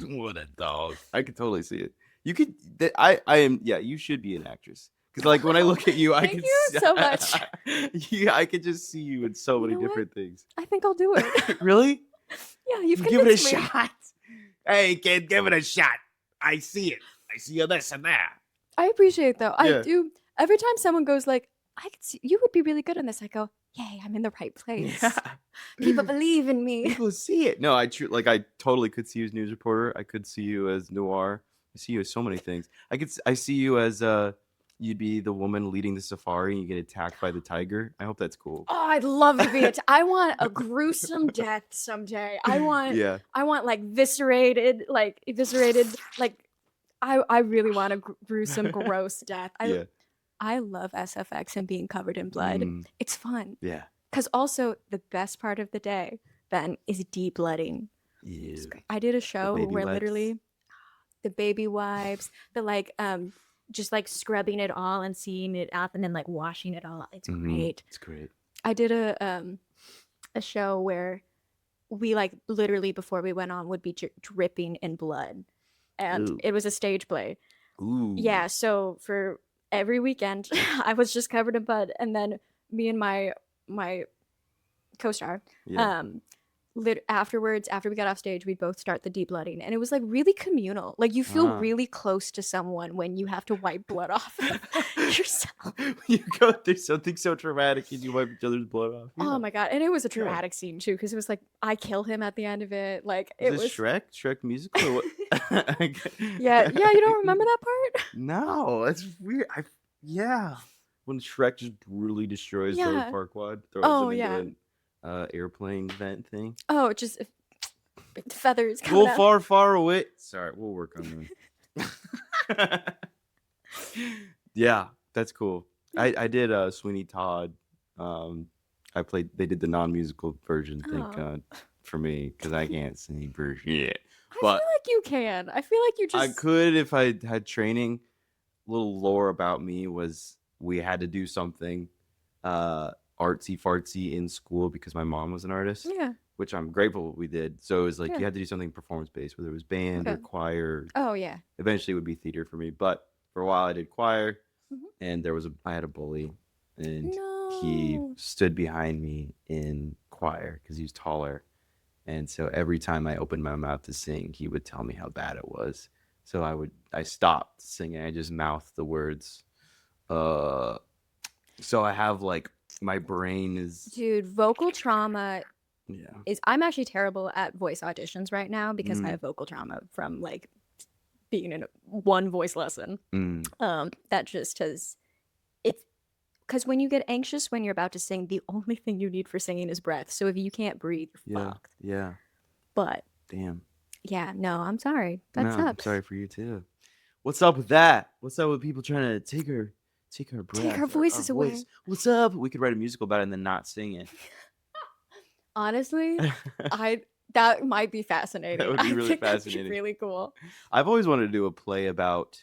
S1: What a dog! I could totally see it. You could. I am. Yeah, you should be an actress. Because like when I look at you, I
S2: Thank
S1: can.
S2: you so much.
S1: Yeah, I could just see you in so
S2: You
S1: many
S2: know what?
S1: different things.
S2: I think I'll do it.
S1: Really?
S2: Yeah, you've
S1: Give it a
S2: convinced me.
S1: shot. Hey, kid, give it a shot. I see it. I see you this and that.
S2: I appreciate it, though. I
S1: Yeah.
S2: do. Every time someone goes like, I could see you would be really good in this, I go, yay, I'm in the right place.
S1: Yeah.
S2: People believe in me.
S1: People see it. No, I totally could see you as news reporter. I could see you as noir. I see you as so many things. I see you as you'd be the woman leading the safari and you get attacked by the tiger. I hope that's cool.
S2: Oh, I'd love to be I want a gruesome death someday. I want
S1: Yeah.
S2: like eviscerated, like I really want a gruesome, gross death.
S1: Yeah.
S2: I love SFX and being covered in blood.
S1: Mm,
S2: It's fun.
S1: yeah.
S2: Because also the best part of the day, Ben, is de-blooding.
S1: Yeah.
S2: It's great. I did a show
S1: baby
S2: where
S1: wipes.
S2: literally the baby wipes, the like just like scrubbing it all and seeing it out and then like washing it all out. It's great.
S1: It's great.
S2: I did a show where we like literally before we went on would be dripping in blood. And
S1: Ooh.
S2: it was a stage play.
S1: Ooh.
S2: Yeah, so for every weekend I was just covered in blood, and then me and my co-star
S1: Yeah.
S2: afterwards, after we got off stage, we'd both start the de-blooding, and it was like really communal. Like you feel really close to someone when you have to wipe blood off yourself.
S1: You go through something so traumatic and you wipe each other's blood off. Yeah.
S2: Oh my god, and it was a dramatic scene too, because it was like I kill him at the end of it. Like
S1: Is
S2: it
S1: this
S2: was
S1: Shrek musical? Or what?
S2: yeah, you don't remember that part?
S1: No, that's weird. Yeah, when Shrek just brutally destroys the
S2: Yeah.
S1: Farquaad, throws
S2: Oh,
S1: him
S2: yeah.
S1: into an airplane vent thing.
S2: Oh, just feathers coming
S1: Go
S2: out.
S1: far, far away. Sorry, we'll work on that. Yeah, that's cool. I did Sweeney Todd. They did the non-musical version, thank
S2: Oh.
S1: God, for me, because I can't sing for shit.
S2: I
S1: But
S2: feel like you can. I feel like you just
S1: I could if I had training. Little lore about me was we had to do something artsy fartsy in school because my mom was an artist,
S2: Yeah.
S1: which I'm grateful we did. So it was like
S2: Yeah.
S1: you had to do something performance based, whether it was band or
S2: Okay.
S1: choir.
S2: Oh yeah.
S1: Eventually it would be theater for me, but for a while I did choir,
S2: Mhm.
S1: and I had a bully, and
S2: No.
S1: he stood behind me in choir because he was taller, and so every time I opened my mouth to sing, he would tell me how bad it was. So I stopped singing. I just mouthed the words. So I have like my brain is
S2: Dude, vocal trauma
S1: yeah.
S2: is I'm actually terrible at voice auditions right now because
S1: Mm.
S2: I have vocal trauma from like being in one voice lesson. That just has it's because when you get anxious when you're about to sing, the only thing you need for singing is breath. So if you can't breathe, you're
S1: Yeah.
S2: fucked.
S1: Yeah.
S2: But
S1: Damn.
S2: yeah, no, I'm sorry. That
S1: No, I'm
S2: sucks.
S1: sorry for you too. What's up with that? What's up with people trying to take our breath,
S2: our voices away.
S1: voice? What's up? We could write a musical about it and then not sing it.
S2: Honestly, that might be fascinating.
S1: That would be
S2: I
S1: really
S2: think that'd
S1: fascinating.
S2: be really cool.
S1: I've always wanted to do a play about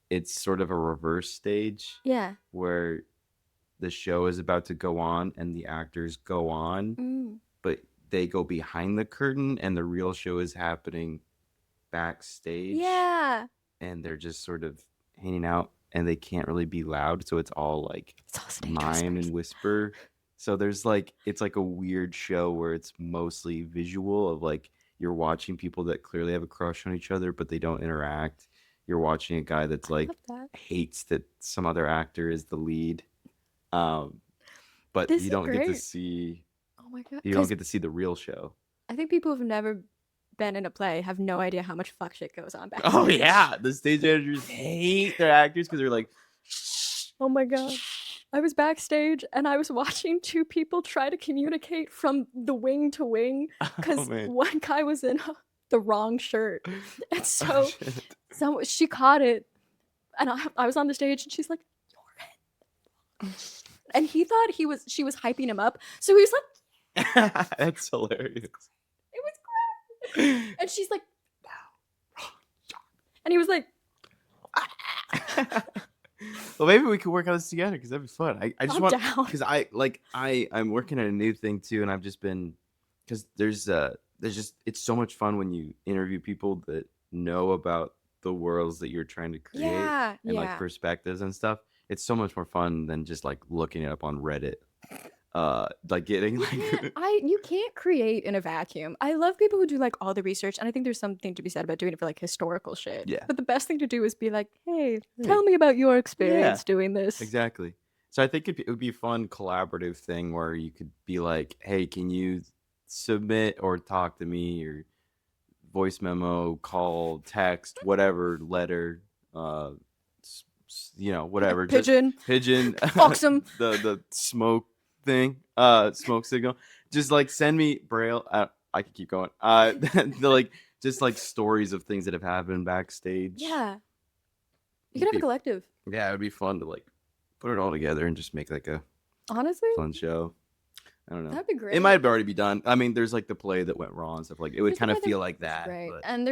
S1: it's sort of a reverse stage
S2: Yeah.
S1: where the show is about to go on and the actors go on but they go behind the curtain and the real show is happening backstage.
S2: Yeah.
S1: And they're just sort of hanging out and they can't really be loud, so it's all like
S2: It's all stage
S1: mime
S2: whispers.
S1: and whisper. So there's like it's like a weird show where it's mostly visual of like you're watching people that clearly have a crush on each other but they don't interact. You're watching a guy that's
S2: I
S1: like
S2: love that.
S1: hates that some other actor is the lead. Um but
S2: This is great. Oh my god.
S1: you don't get to see the real show.
S2: I think people who've never been in a play have no idea how much fuck shit goes on backstage.
S1: Oh yeah, the stage managers hate their actors because they're like,
S2: oh my god. I was backstage and I was watching two people try to communicate from the wing to wing because one guy was in the wrong shirt. And so she caught it and I was on the stage and she's like, "You're in." And he thought she was hyping him up. So he was like,
S1: that's hilarious.
S2: It was great. And she's like, and he was like,
S1: well, maybe we could work on this together because that'd be fun. I just want because I'm working on a new thing too, and I've just been because there's just it's so much fun when you interview people that know about the worlds that you're trying to create and like perspectives and stuff. It's so much more fun than just like looking it up on Reddit. Like getting
S2: you can't create in a vacuum. I love people who do like all the research, and I think there's something to be said about doing it for like historical shit.
S1: Yeah.
S2: But the best thing to do is be like, hey, tell me about your experience doing this.
S1: Exactly. So I think it would be a fun collaborative thing where you could be like, hey, can you submit or talk to me or voice memo, call, text, whatever, letter, whatever.
S2: Pigeon.
S1: Fox them. the smoke thing, smoke signal. Just like send me Braille. I can keep going. The just like stories of things that have happened backstage.
S2: Yeah. You could have a collective.
S1: Yeah, it would be fun to like put it all together and just make like a fun show. I don't know.
S2: That'd be great.
S1: It might already be done. I mean, there's like the play that went wrong and stuff. Like it would kind of feel like that.
S2: Right.
S1: But...
S2: And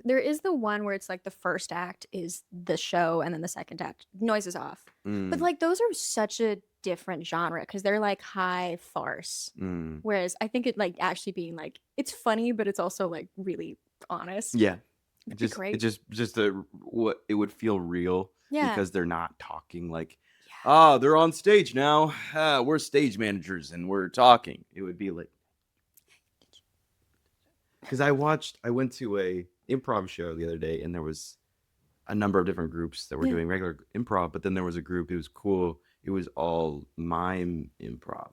S2: there is the one where it's like the first act is the show and then the second act noise is off. But like those are such a different genre because they're like high farce. Whereas I think it like actually being like it's funny, but it's also like really honest.
S1: Yeah.
S2: Great.
S1: What it would feel real.
S2: Yeah.
S1: Because they're not talking like. Ah, they're on stage now. We're stage managers and we're talking. It would be like, because I went to a improv show the other day and there was a number of different groups that were doing regular improv, but then there was a group, it was cool. It was all mime improv,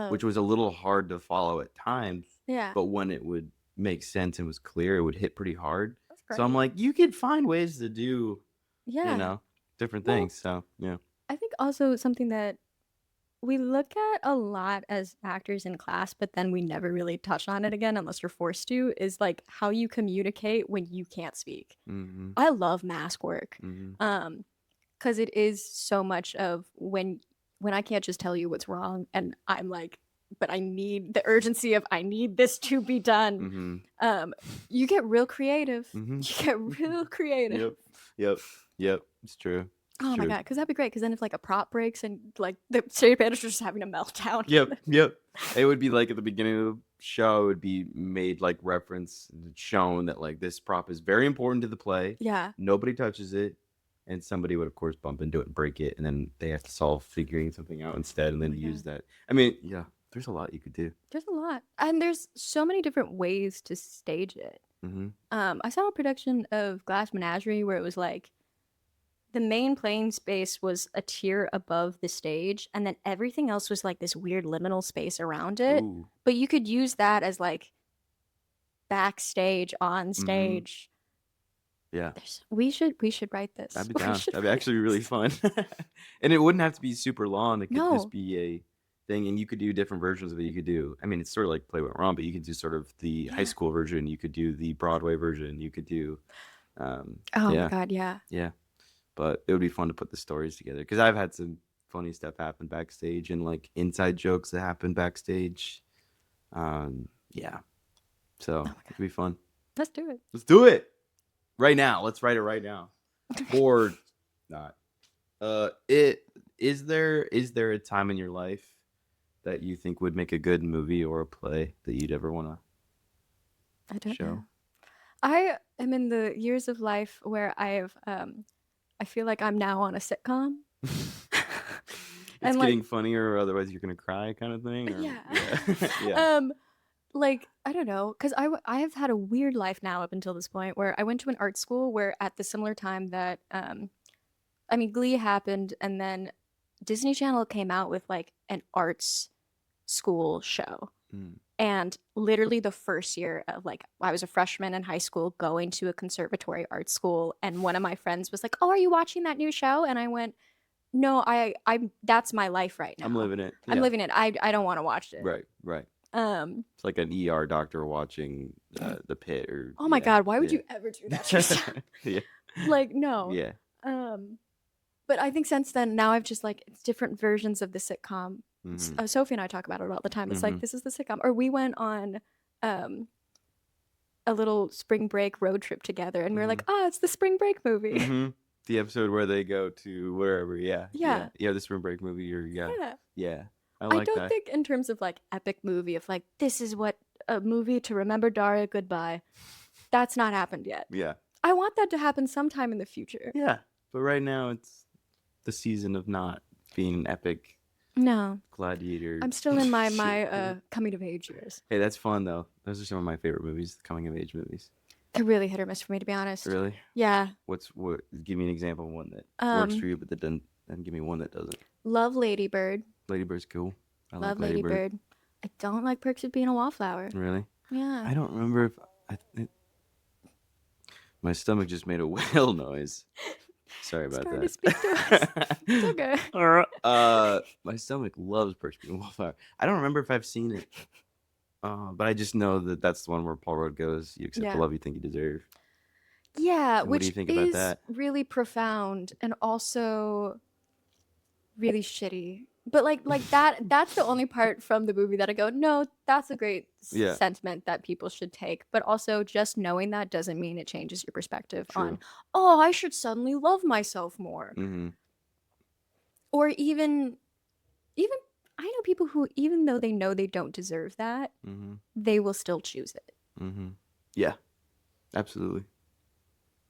S1: which was a little hard to follow at times.
S2: Yeah.
S1: But when it would make sense and was clear, it would hit pretty hard. So I'm like, you could find ways to do, different things. So, yeah.
S2: I think also something that we look at a lot as actors in class, but then we never really touch on it again unless you're forced to, is like how you communicate when you can't speak. I love mask work because it is so much of when I can't just tell you what's wrong and I'm like, but I need the urgency of I need this to be done. You get real creative. You get real creative.
S1: Yep. It's true.
S2: Oh my god, because that'd be great. Because then if like a prop breaks and like the stage manager's just having a meltdown.
S1: Yep. It would be like at the beginning of the show, it would be made like reference and shown that like this prop is very important to the play.
S2: Yeah.
S1: Nobody touches it, and somebody would of course bump into it and break it, and then they have to solve figuring something out instead, and then use that. I mean, yeah, there's a lot you could do.
S2: There's a lot, and there's so many different ways to stage it. I saw a production of Glass Menagerie where it was like. The main playing space was a tier above the stage, and then everything else was like this weird liminal space around it. Ooh. But you could use that as like backstage, on stage.
S1: Yeah.
S2: We should write this.
S1: That'd be down. That'd be actually really fun. And it wouldn't have to be super long. It could just be a thing, and you could do different versions of it. You could do, I mean, it's sort of like Play Went Wrong, but you could do sort of the high school version. You could do the Broadway version. You could do.
S2: My God, yeah.
S1: Yeah. But it would be fun to put the stories together because I've had some funny stuff happen backstage and like inside jokes that happen backstage. Yeah. So it could be fun.
S2: Let's do it.
S1: Let's do it right now. Let's write it right now. Or not. Is there a time in your life that you think would make a good movie or a play that you'd ever want
S2: I
S1: to
S2: don't know.
S1: show?
S2: I am in the years of life where I feel like I'm now on a sitcom.
S1: It's
S2: And like,
S1: getting funnier, or otherwise you're gonna cry, kind of thing. Or
S2: yeah.
S1: yeah, yeah.
S2: Like, I don't know, because I have had a weird life now up until this point where I went to an art school where at the similar time that I mean, Glee happened, and then Disney Channel came out with like an arts school show.
S1: Mm.
S2: And literally the first year of like I was a freshman in high school going to a conservatory art school, and one of my friends was like, "Oh, are you watching that new show?" And I went, "No, I'm that's my life right
S1: I'm
S2: now.
S1: living it.
S2: I'm
S1: Yeah.
S2: living it. I don't want to watch it."
S1: Right. Right.
S2: Um,
S1: It's like an ER doctor watching the pit, or
S2: oh my
S1: yeah,
S2: God, why would
S1: yeah,
S2: you ever do that to yourself?
S1: yeah,
S2: Like, no.
S1: yeah.
S2: Um, but I think since then, now I've just like it's different versions of the sitcom.
S1: Mm-hmm.
S2: Sophie and I talk about it all the time. It's
S1: Mm-hmm.
S2: like this is the sitcom, or we went on um a little spring break road trip together, and we were
S1: Mm-hmm.
S2: like, "Ah, it's the spring break movie."
S1: Mm-hmm. The episode where they go to wherever. Yeah. Yeah.
S2: Yeah,
S1: Yeah. The spring break movie. Or yeah.
S2: yeah.
S1: Yeah. I
S2: I
S1: like
S2: don't
S1: that.
S2: think in terms of like epic movie of like this is what a movie to remember Daria Goodbye. That's not happened yet.
S1: Yeah.
S2: I want that to happen sometime in the future.
S1: Yeah. But right now it's the season of not being an epic
S2: No,
S1: gladiator.
S2: I'm still in my
S1: shit.
S2: coming of age years.
S1: Hey, that's fun though. Those are some of my favorite movies, coming of age movies.
S2: They're really hit or miss for me, to be honest.
S1: Really?
S2: Yeah.
S1: What? Give me an example of one that works
S2: Um,
S1: for you, but that doesn't. And give me one that doesn't.
S2: love Lady Bird.
S1: Lady Bird's cool. I
S2: Love
S1: like Lady
S2: Lady Bird. I don't like Perks of Being a Wallflower.
S1: Really?
S2: Yeah.
S1: I don't remember if my stomach just made a whale noise. Sorry
S2: It's
S1: about
S2: trying
S1: that.
S2: to speak to us. It's okay.
S1: My stomach loves Perks of Being a Wallflower. I don't remember if I've seen it, but I just know that that's the one where Paul Rudd goes, "You accept
S2: Yeah.
S1: the love you think you deserve."
S2: Yeah,
S1: And what do you
S2: which
S1: think about
S2: is
S1: that?
S2: really profound and also really shitty. But like that's the only part from the movie that I go, no, that's a great
S1: Yeah.
S2: sentiment that people should take. But also just knowing that doesn't mean it changes your perspective on,
S1: True.
S2: oh, I should suddenly love myself more.
S1: Mm-hmm.
S2: Or even I know people who even though they know they don't deserve that,
S1: Mm-hmm.
S2: they will still choose it.
S1: Mm-hmm. Yeah. Absolutely.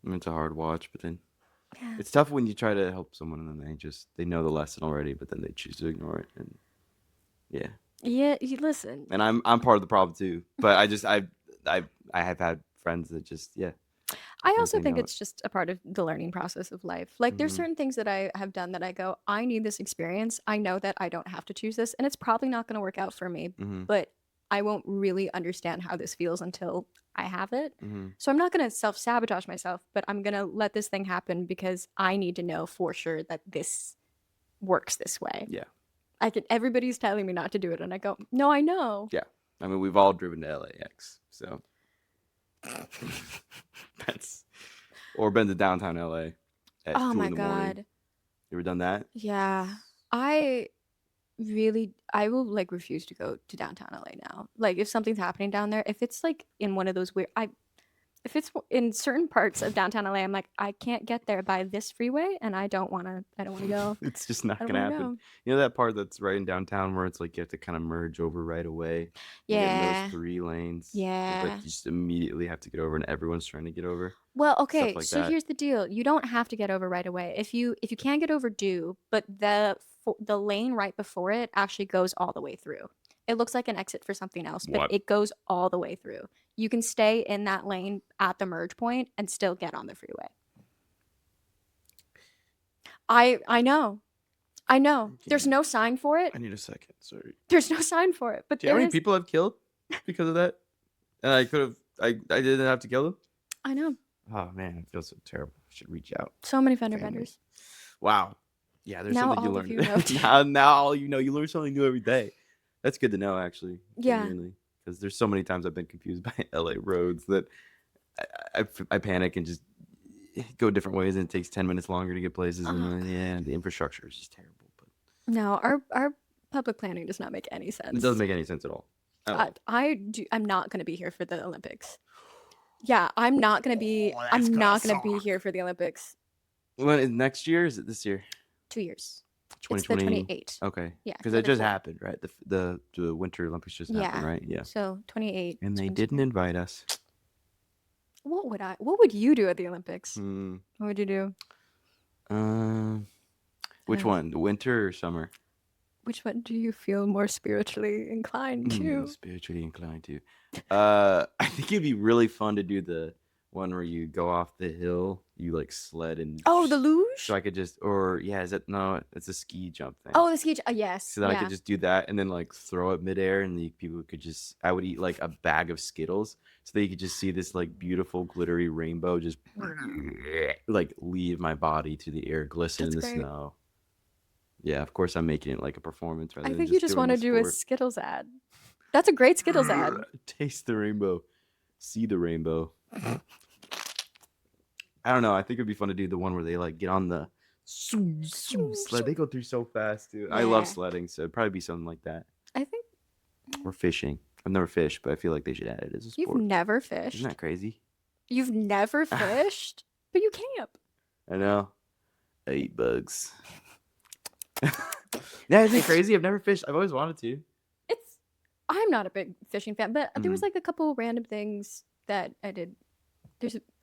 S1: I mean, it's a hard watch, but then
S2: Yeah.
S1: it's tough when you try to help someone and then they know the lesson already, but then they choose to ignore it. And yeah.
S2: Yeah, you listen.
S1: And I'm part of the problem too. But I have had friends that just
S2: I also
S1: they
S2: think
S1: know
S2: it's just a part of the learning process of life. Like, there's
S1: Mhm.
S2: certain things that I have done that I go, I need this experience. I know that I don't have to choose this, and it's probably not going to work out for me,
S1: Mhm.
S2: but I won't really understand how this feels until I have it.
S1: Mhm.
S2: So I'm not going to self sabotage myself, but I'm going to let this thing happen because I need to know for sure that this works this way.
S1: Yeah.
S2: Everybody's telling me not to do it, and I go, no, I know.
S1: Yeah. I mean, we've all driven to LAX, so that's or been to downtown LA at
S2: Oh
S1: 2
S2: my
S1: in the morning.
S2: God.
S1: You ever done that?
S2: Yeah. I I will like refuse to go to downtown LA now. Like if something's happening down there, if it's like in one of those weird if it's in certain parts of downtown LA, I'm like I can't get there by this freeway and I don't want to go.
S1: It's just not
S2: I don't
S1: gonna
S2: want to
S1: happen.
S2: go.
S1: You know that part that's right in downtown where it's like you have to kind of merge over right away. You get in
S2: Yeah.
S1: those 3 lanes.
S2: Yeah.
S1: But you just immediately have to get over, and everyone's trying to get over.
S2: Well,
S1: Stuff
S2: okay,
S1: like
S2: so
S1: that.
S2: here's the deal. You don't have to get over right away. If you can't get over, do, but the lane right before it actually goes all the way through. It looks like an exit for something else, but
S1: What?
S2: it goes all the way through. You can stay in that lane at the merge point and still get on the freeway. I know. I know. There's no sign for it.
S1: I need a second. Sorry.
S2: There's no sign for it, but
S1: Do you know how
S2: there
S1: many
S2: is.
S1: people I've killed because of that? And I could have. I didn't have to kill them.
S2: I know.
S1: Oh man, it feels so terrible. I should reach out.
S2: So many fender
S1: Family.
S2: benders.
S1: Wow. Yeah, there's
S2: Now
S1: something you
S2: all of
S1: learn.
S2: you know too.
S1: now all you know. You learn something new every day. That's good to know, actually.
S2: Yeah.
S1: Because there's so many times I've been confused by LA roads that I panic and just go different ways, and it takes 10 minutes longer to get places. And the infrastructure is just terrible. But
S2: No, our public planning does not make any sense.
S1: it doesn't make any sense at all.
S2: I'm not going to be here for the Olympics. Yeah, I'm not going to be. I'm not going to be here for the Olympics.
S1: When is next year? Or is it this year?
S2: 2 years. It's the
S1: 2020.
S2: 28.
S1: Okay,
S2: Yeah,
S1: because it just
S2: 24.
S1: happened, right? The Winter Olympics just happened,
S2: Yeah.
S1: right? Yeah.
S2: So 28.
S1: And they
S2: spring,
S1: didn't
S2: summer.
S1: invite us.
S2: What would you do at the Olympics?
S1: Hmm.
S2: What would you do?
S1: Um, which
S2: Uh,
S1: one? The winter or summer?
S2: which one do you feel more spiritually inclined to?
S1: Spiritually inclined to. I think it'd be really fun to do the one where you go off the hill, you like sled and
S2: Oh, the
S1: so
S2: luge?
S1: I could just or yeah, is it no? It's a ski jump thing.
S2: Oh, the ski. Yes.
S1: So that I could
S2: Yeah.
S1: just do that and then like throw it midair, and the people could just I would eat like a bag of Skittles so that you could just see this like beautiful glittery rainbow just like leave my body to the air, glisten in
S2: That's
S1: the
S2: great.
S1: snow. Yeah, of course I'm making it like a performance rather
S2: I
S1: than
S2: think you
S1: just
S2: just
S1: doing
S2: want to
S1: the
S2: do a
S1: sport.
S2: Skittles ad. That's a great Skittles ad.
S1: Taste the rainbow, see the rainbow. I don't know. I think it'd be fun to do the one where they like get on the sled. They go through so fast, dude. I love
S2: Yeah.
S1: sledding, so it'd probably be something like that.
S2: I think
S1: Or fishing. I've never fished, but I feel like they should add it as a
S2: you've
S1: sport.
S2: never
S1: Isn't
S2: fished.
S1: that crazy?
S2: You've never fished, but you camp.
S1: I know. I eat bugs. Yeah, isn't it crazy? I've never fished. I've always wanted to.
S2: It's. I'm not a big fishing fan, but there was
S1: Mhm.
S2: like a couple random things that I did.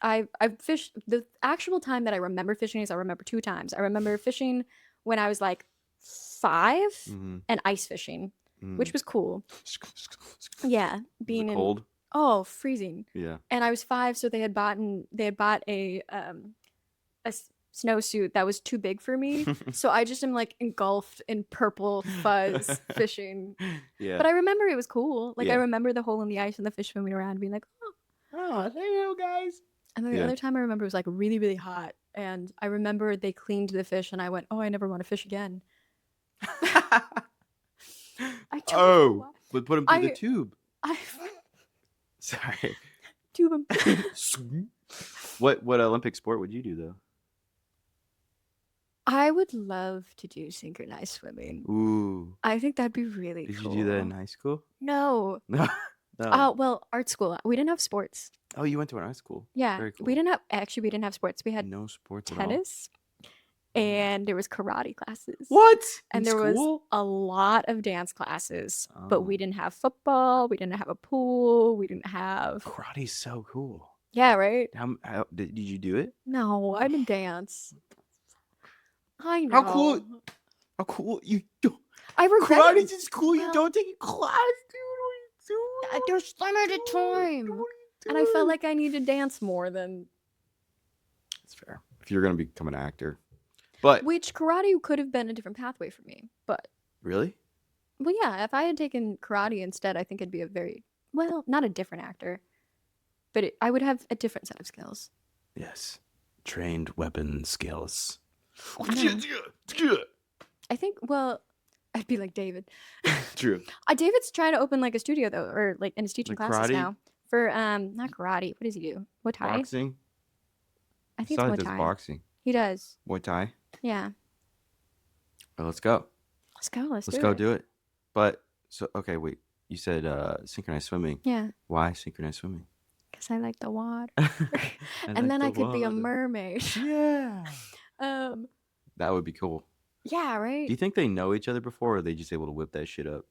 S2: I fished the actual time that I remember fishing is I remember 2 times. I remember fishing when I was like 5
S1: Mhm.
S2: and ice fishing, which
S1: Mm.
S2: was cool. Yeah,
S1: Was
S2: being
S1: it
S2: in
S1: cold?
S2: freezing.
S1: Yeah.
S2: And I was 5, so they had bought a snowsuit that was too big for me. So I just am like engulfed in purple fuzz fishing.
S1: Yeah.
S2: But I remember it was cool. Like I
S1: Yeah.
S2: remember the hole in the ice and the fish swimming around being like, oh.
S1: Oh, there you go, guys.
S2: And then the
S1: Yeah.
S2: other time I remember it was like really, really hot. And I remember they cleaned the fish and I went, oh, I never want to fish again. I don't know why.
S1: But put him through the
S2: I
S1: tube.
S2: I
S1: Sorry.
S2: tube 'em.
S1: What Olympic sport would you do though?
S2: I would love to do synchronized swimming.
S1: Ooh.
S2: I think that'd be really
S1: Did
S2: cool.
S1: you do that in high school?
S2: No.
S1: No. No.
S2: Well, art school. We didn't have sports.
S1: Oh, you went to an art school.
S2: Yeah.
S1: Very cool.
S2: We didn't have sports. We had
S1: No sports at all.
S2: tennis and there was karate classes.
S1: What?
S2: And
S1: In
S2: there was
S1: school?
S2: a lot of dance classes, but we
S1: Oh.
S2: didn't have football. We didn't have a pool. We didn't have.
S1: Karate's so cool.
S2: Yeah, right?
S1: How did you do it?
S2: No, I didn't dance. I know.
S1: How cool? How cool you don't.
S2: I regret
S1: Karate's
S2: it.
S1: just cool. You
S2: Well,
S1: don't take a class, dude. What are you doing?
S2: There's limited time. And I felt like I needed to dance more than.
S1: That's fair. If you're gonna become an actor, but
S2: Which karate could have been a different pathway for me. But,
S1: really,
S2: well, yeah, if I had taken karate instead, I think it'd be a very, well, not a different actor, but I would have a different set of skills.
S1: yes, trained weapon skills.
S2: I think, well, I'd be like David.
S1: True.
S2: David's trying to open like a studio though, or like, and he's teaching
S1: Like
S2: classes
S1: karate?
S2: now for not karate. What does he do? Muay Thai.
S1: Boxing.
S2: I think
S1: Saw
S2: it's
S1: he
S2: Muay
S1: does
S2: Thai.
S1: boxing.
S2: He does.
S1: Muay Thai.
S2: Yeah.
S1: Well, let's go.
S2: Let's go. Let's
S1: Let's go
S2: it.
S1: do it. But so okay, wait. You said synchronized swimming.
S2: Yeah,
S1: Why synchronized swimming?
S2: because I like the water,
S1: I
S2: and
S1: like
S2: then
S1: the
S2: I could be a
S1: water.
S2: mermaid.
S1: Yeah.
S2: Um.
S1: That would be cool.
S2: Yeah. Right.
S1: Do you think they know each other before, or are they just able to whip that shit up?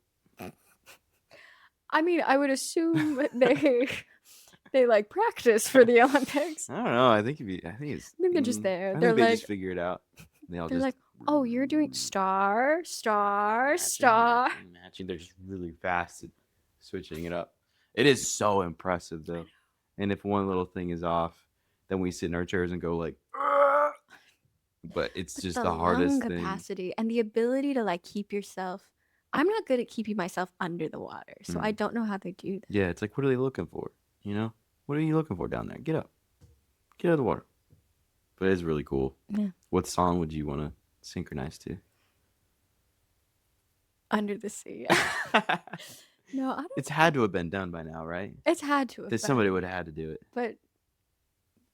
S2: I mean, I would assume they like practice for the Olympics.
S1: I don't know. I think I think it's.
S2: I think they're just there.
S1: I
S2: They're
S1: think they
S2: like,
S1: just figure it out. They all
S2: they're
S1: just
S2: like, oh, you're doing star, star,
S1: matching,
S2: star.
S1: matching. They're just really fast at switching it up. It is so impressive though. And if one little thing is off, then we sit in our chairs and go like, "Ugh." But it's
S2: But
S1: just
S2: the
S1: the hardest
S2: lung
S1: thing.
S2: capacity and the ability to like keep yourself. I'm not good at keeping myself under the water, so I don't know how they do that.
S1: Yeah, it's like, what are they looking for? You know, what are you looking for down there? Get up, get out of the water. But it is really cool.
S2: Yeah.
S1: What song would you want to synchronize to?
S2: Under the sea. No, I don't.
S1: It's had to have been done by now, right?
S2: It's had to have been,
S1: Somebody would have had to do it.
S2: but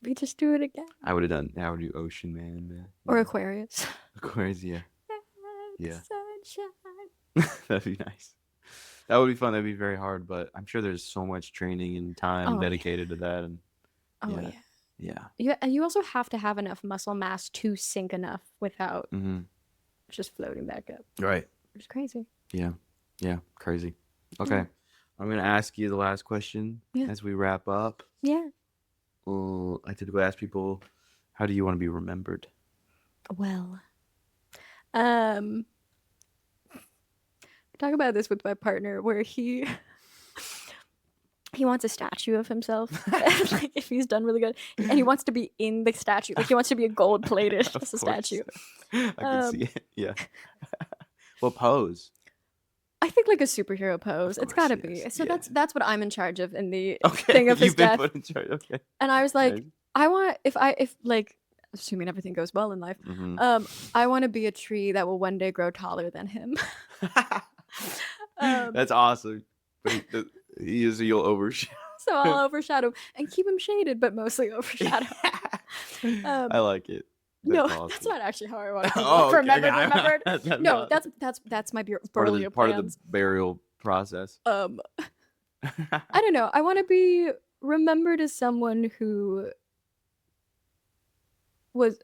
S2: we just do it again.
S1: I would have done. I would do Ocean Man.
S2: Or Aquarius.
S1: Aquarius, yeah. Yeah.
S2: Sunshine.
S1: That'd be nice. That would be fun. That'd be very hard, but I'm sure there's so much training and time
S2: Oh, yeah.
S1: dedicated to that. And
S2: Oh
S1: Yeah.
S2: yeah.
S1: yeah.
S2: And you also have to have enough muscle mass to sink enough without.
S1: Mm-hmm.
S2: just floating back up.
S1: Right.
S2: It's crazy.
S1: Yeah. Yeah. Crazy. Okay.
S2: Yeah.
S1: I'm going to ask you the last question
S2: Yeah.
S1: as we wrap up.
S2: Yeah.
S1: I typically ask people, how do you want to be remembered?
S2: Well, talk about this with my partner where he wants a statue of himself. Like if he's done really good, and he wants to be in the statue. Like he wants to be a gold plated
S1: Of
S2: as a
S1: course.
S2: statue.
S1: I can see it. Yeah. What pose?
S2: I think like a superhero pose. It's
S1: course,
S2: gotta be.
S1: yes,
S2: So
S1: yeah.
S2: that's what I'm in charge of in the
S1: Okay.
S2: thing of his
S1: You've been
S2: death.
S1: put in charge. Okay.
S2: And I was like,
S1: Nice.
S2: I want if like assuming everything goes well in life,
S1: Mhm.
S2: I want to be a tree that will one day grow taller than him.
S1: That's awesome. But you'll overshadow.
S2: So I'll overshadow and keep him shaded, but mostly overshadow.
S1: I like it.
S2: No,
S1: Awesome.
S2: that's not actually how I want to be
S1: Oh, okay,
S2: remembered.
S1: okay.
S2: No, that's my
S1: part
S2: burial
S1: of the
S2: plans.
S1: burial process.
S2: I don't know. I want to be remembered as someone who was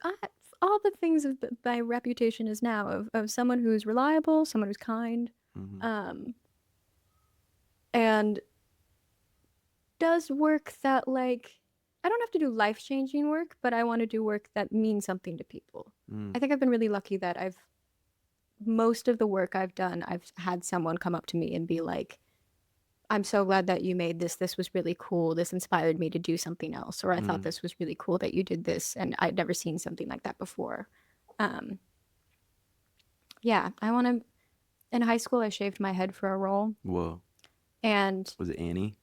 S2: all the things of my reputation is now of someone who's reliable, someone who's kind, and does work that like I don't have to do life-changing work, but I want to do work that means something to people. I think I've been really lucky that most of the work I've done, I've had someone come up to me and be like, I'm so glad that you made this. This was really cool. This inspired me to do something else. Or I thought this was really cool that you did this. And I'd never seen something like that before. Yeah, I want to. In high school, I shaved my head for a role.
S1: Whoa.
S2: And
S1: was it Annie?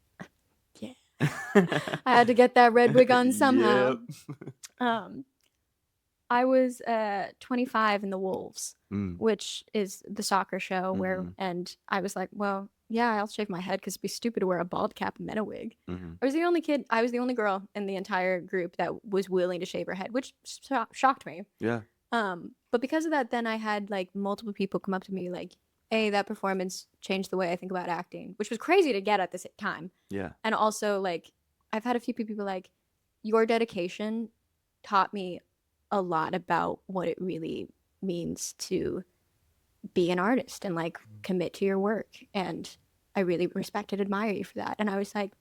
S2: Yeah. I had to get that red wig on somehow.
S1: Yep.
S2: I was 25 in the Wolves, which is the soccer show and I was like, well, yeah, I'll shave my head because it'd be stupid to wear a bald cap and then a wig. I was the only girl in the entire group that was willing to shave her head, which shocked me.
S1: Yeah.
S2: But because of that, then I had like multiple people come up to me like, hey, that performance changed the way I think about acting, which was crazy to get at this time.
S1: Yeah.
S2: And also like, I've had a few people like, your dedication taught me a lot about what it really means to be an artist and like commit to your work, and I really respect and admire you for that. And I was like,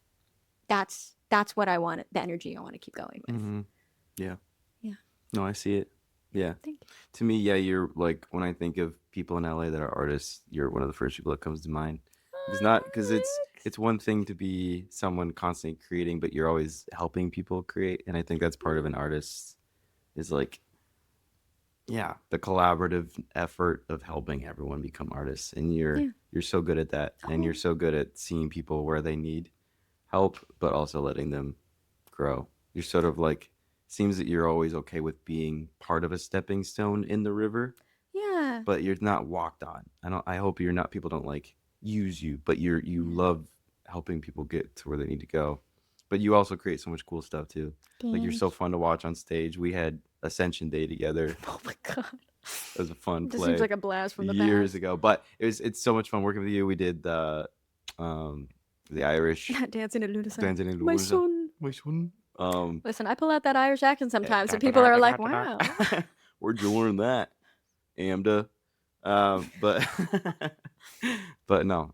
S2: that's what I want, the energy I want to keep going with.
S1: Yeah
S2: No,
S1: I see it. Yeah.
S2: Thank you.
S1: To me, yeah, you're like, when I think of people in LA that are artists, you're one of the first people that comes to mind. Because it's one thing to be someone constantly creating, but you're always helping people create, and I think that's part of an artist is like, yeah, the collaborative effort of helping everyone become artists, and you're so good at that, and you're so good at seeing people where they need help, but also letting them grow. You're sort of like, seems that you're always okay with being part of a stepping stone in the river.
S2: Yeah.
S1: But you're not walked on. I hope you're not. People don't like use you, but you love helping people get to where they need to go. But you also create so much cool stuff too.
S2: Thanks.
S1: Like, you're so fun to watch on stage. We had Ascension Day together.
S2: Oh my god.
S1: It was a fun
S2: This
S1: play.
S2: seems like a blast from the
S1: years
S2: past.
S1: ago, but it's so much fun working with you. We did the Irish
S2: dancing in Lunacy.
S1: My son.
S2: Listen, I pull out that Irish accent sometimes, and people are like, "Wow,
S1: where'd you learn that, Amda?" But but no,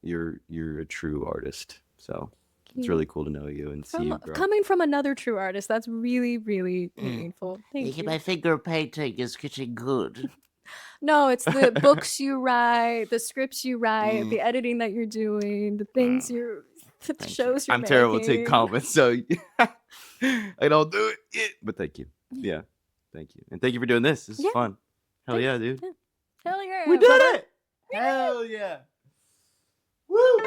S1: you're a true artist. So it's really cool to know you and see you grow.
S2: Coming from another true artist, that's really, really meaningful. Thank you.
S3: My finger painting is getting good.
S2: No, it's the books you write, the scripts you write, the editing that you're doing, the things the shows you're making.
S1: I'm terrible at taking compliments, so I don't do it. But thank you. Yeah, thank you, and thank you for doing this. This is fun. Hell yeah, dude.
S2: Hell yeah.
S1: We did it. Hell yeah. Woo.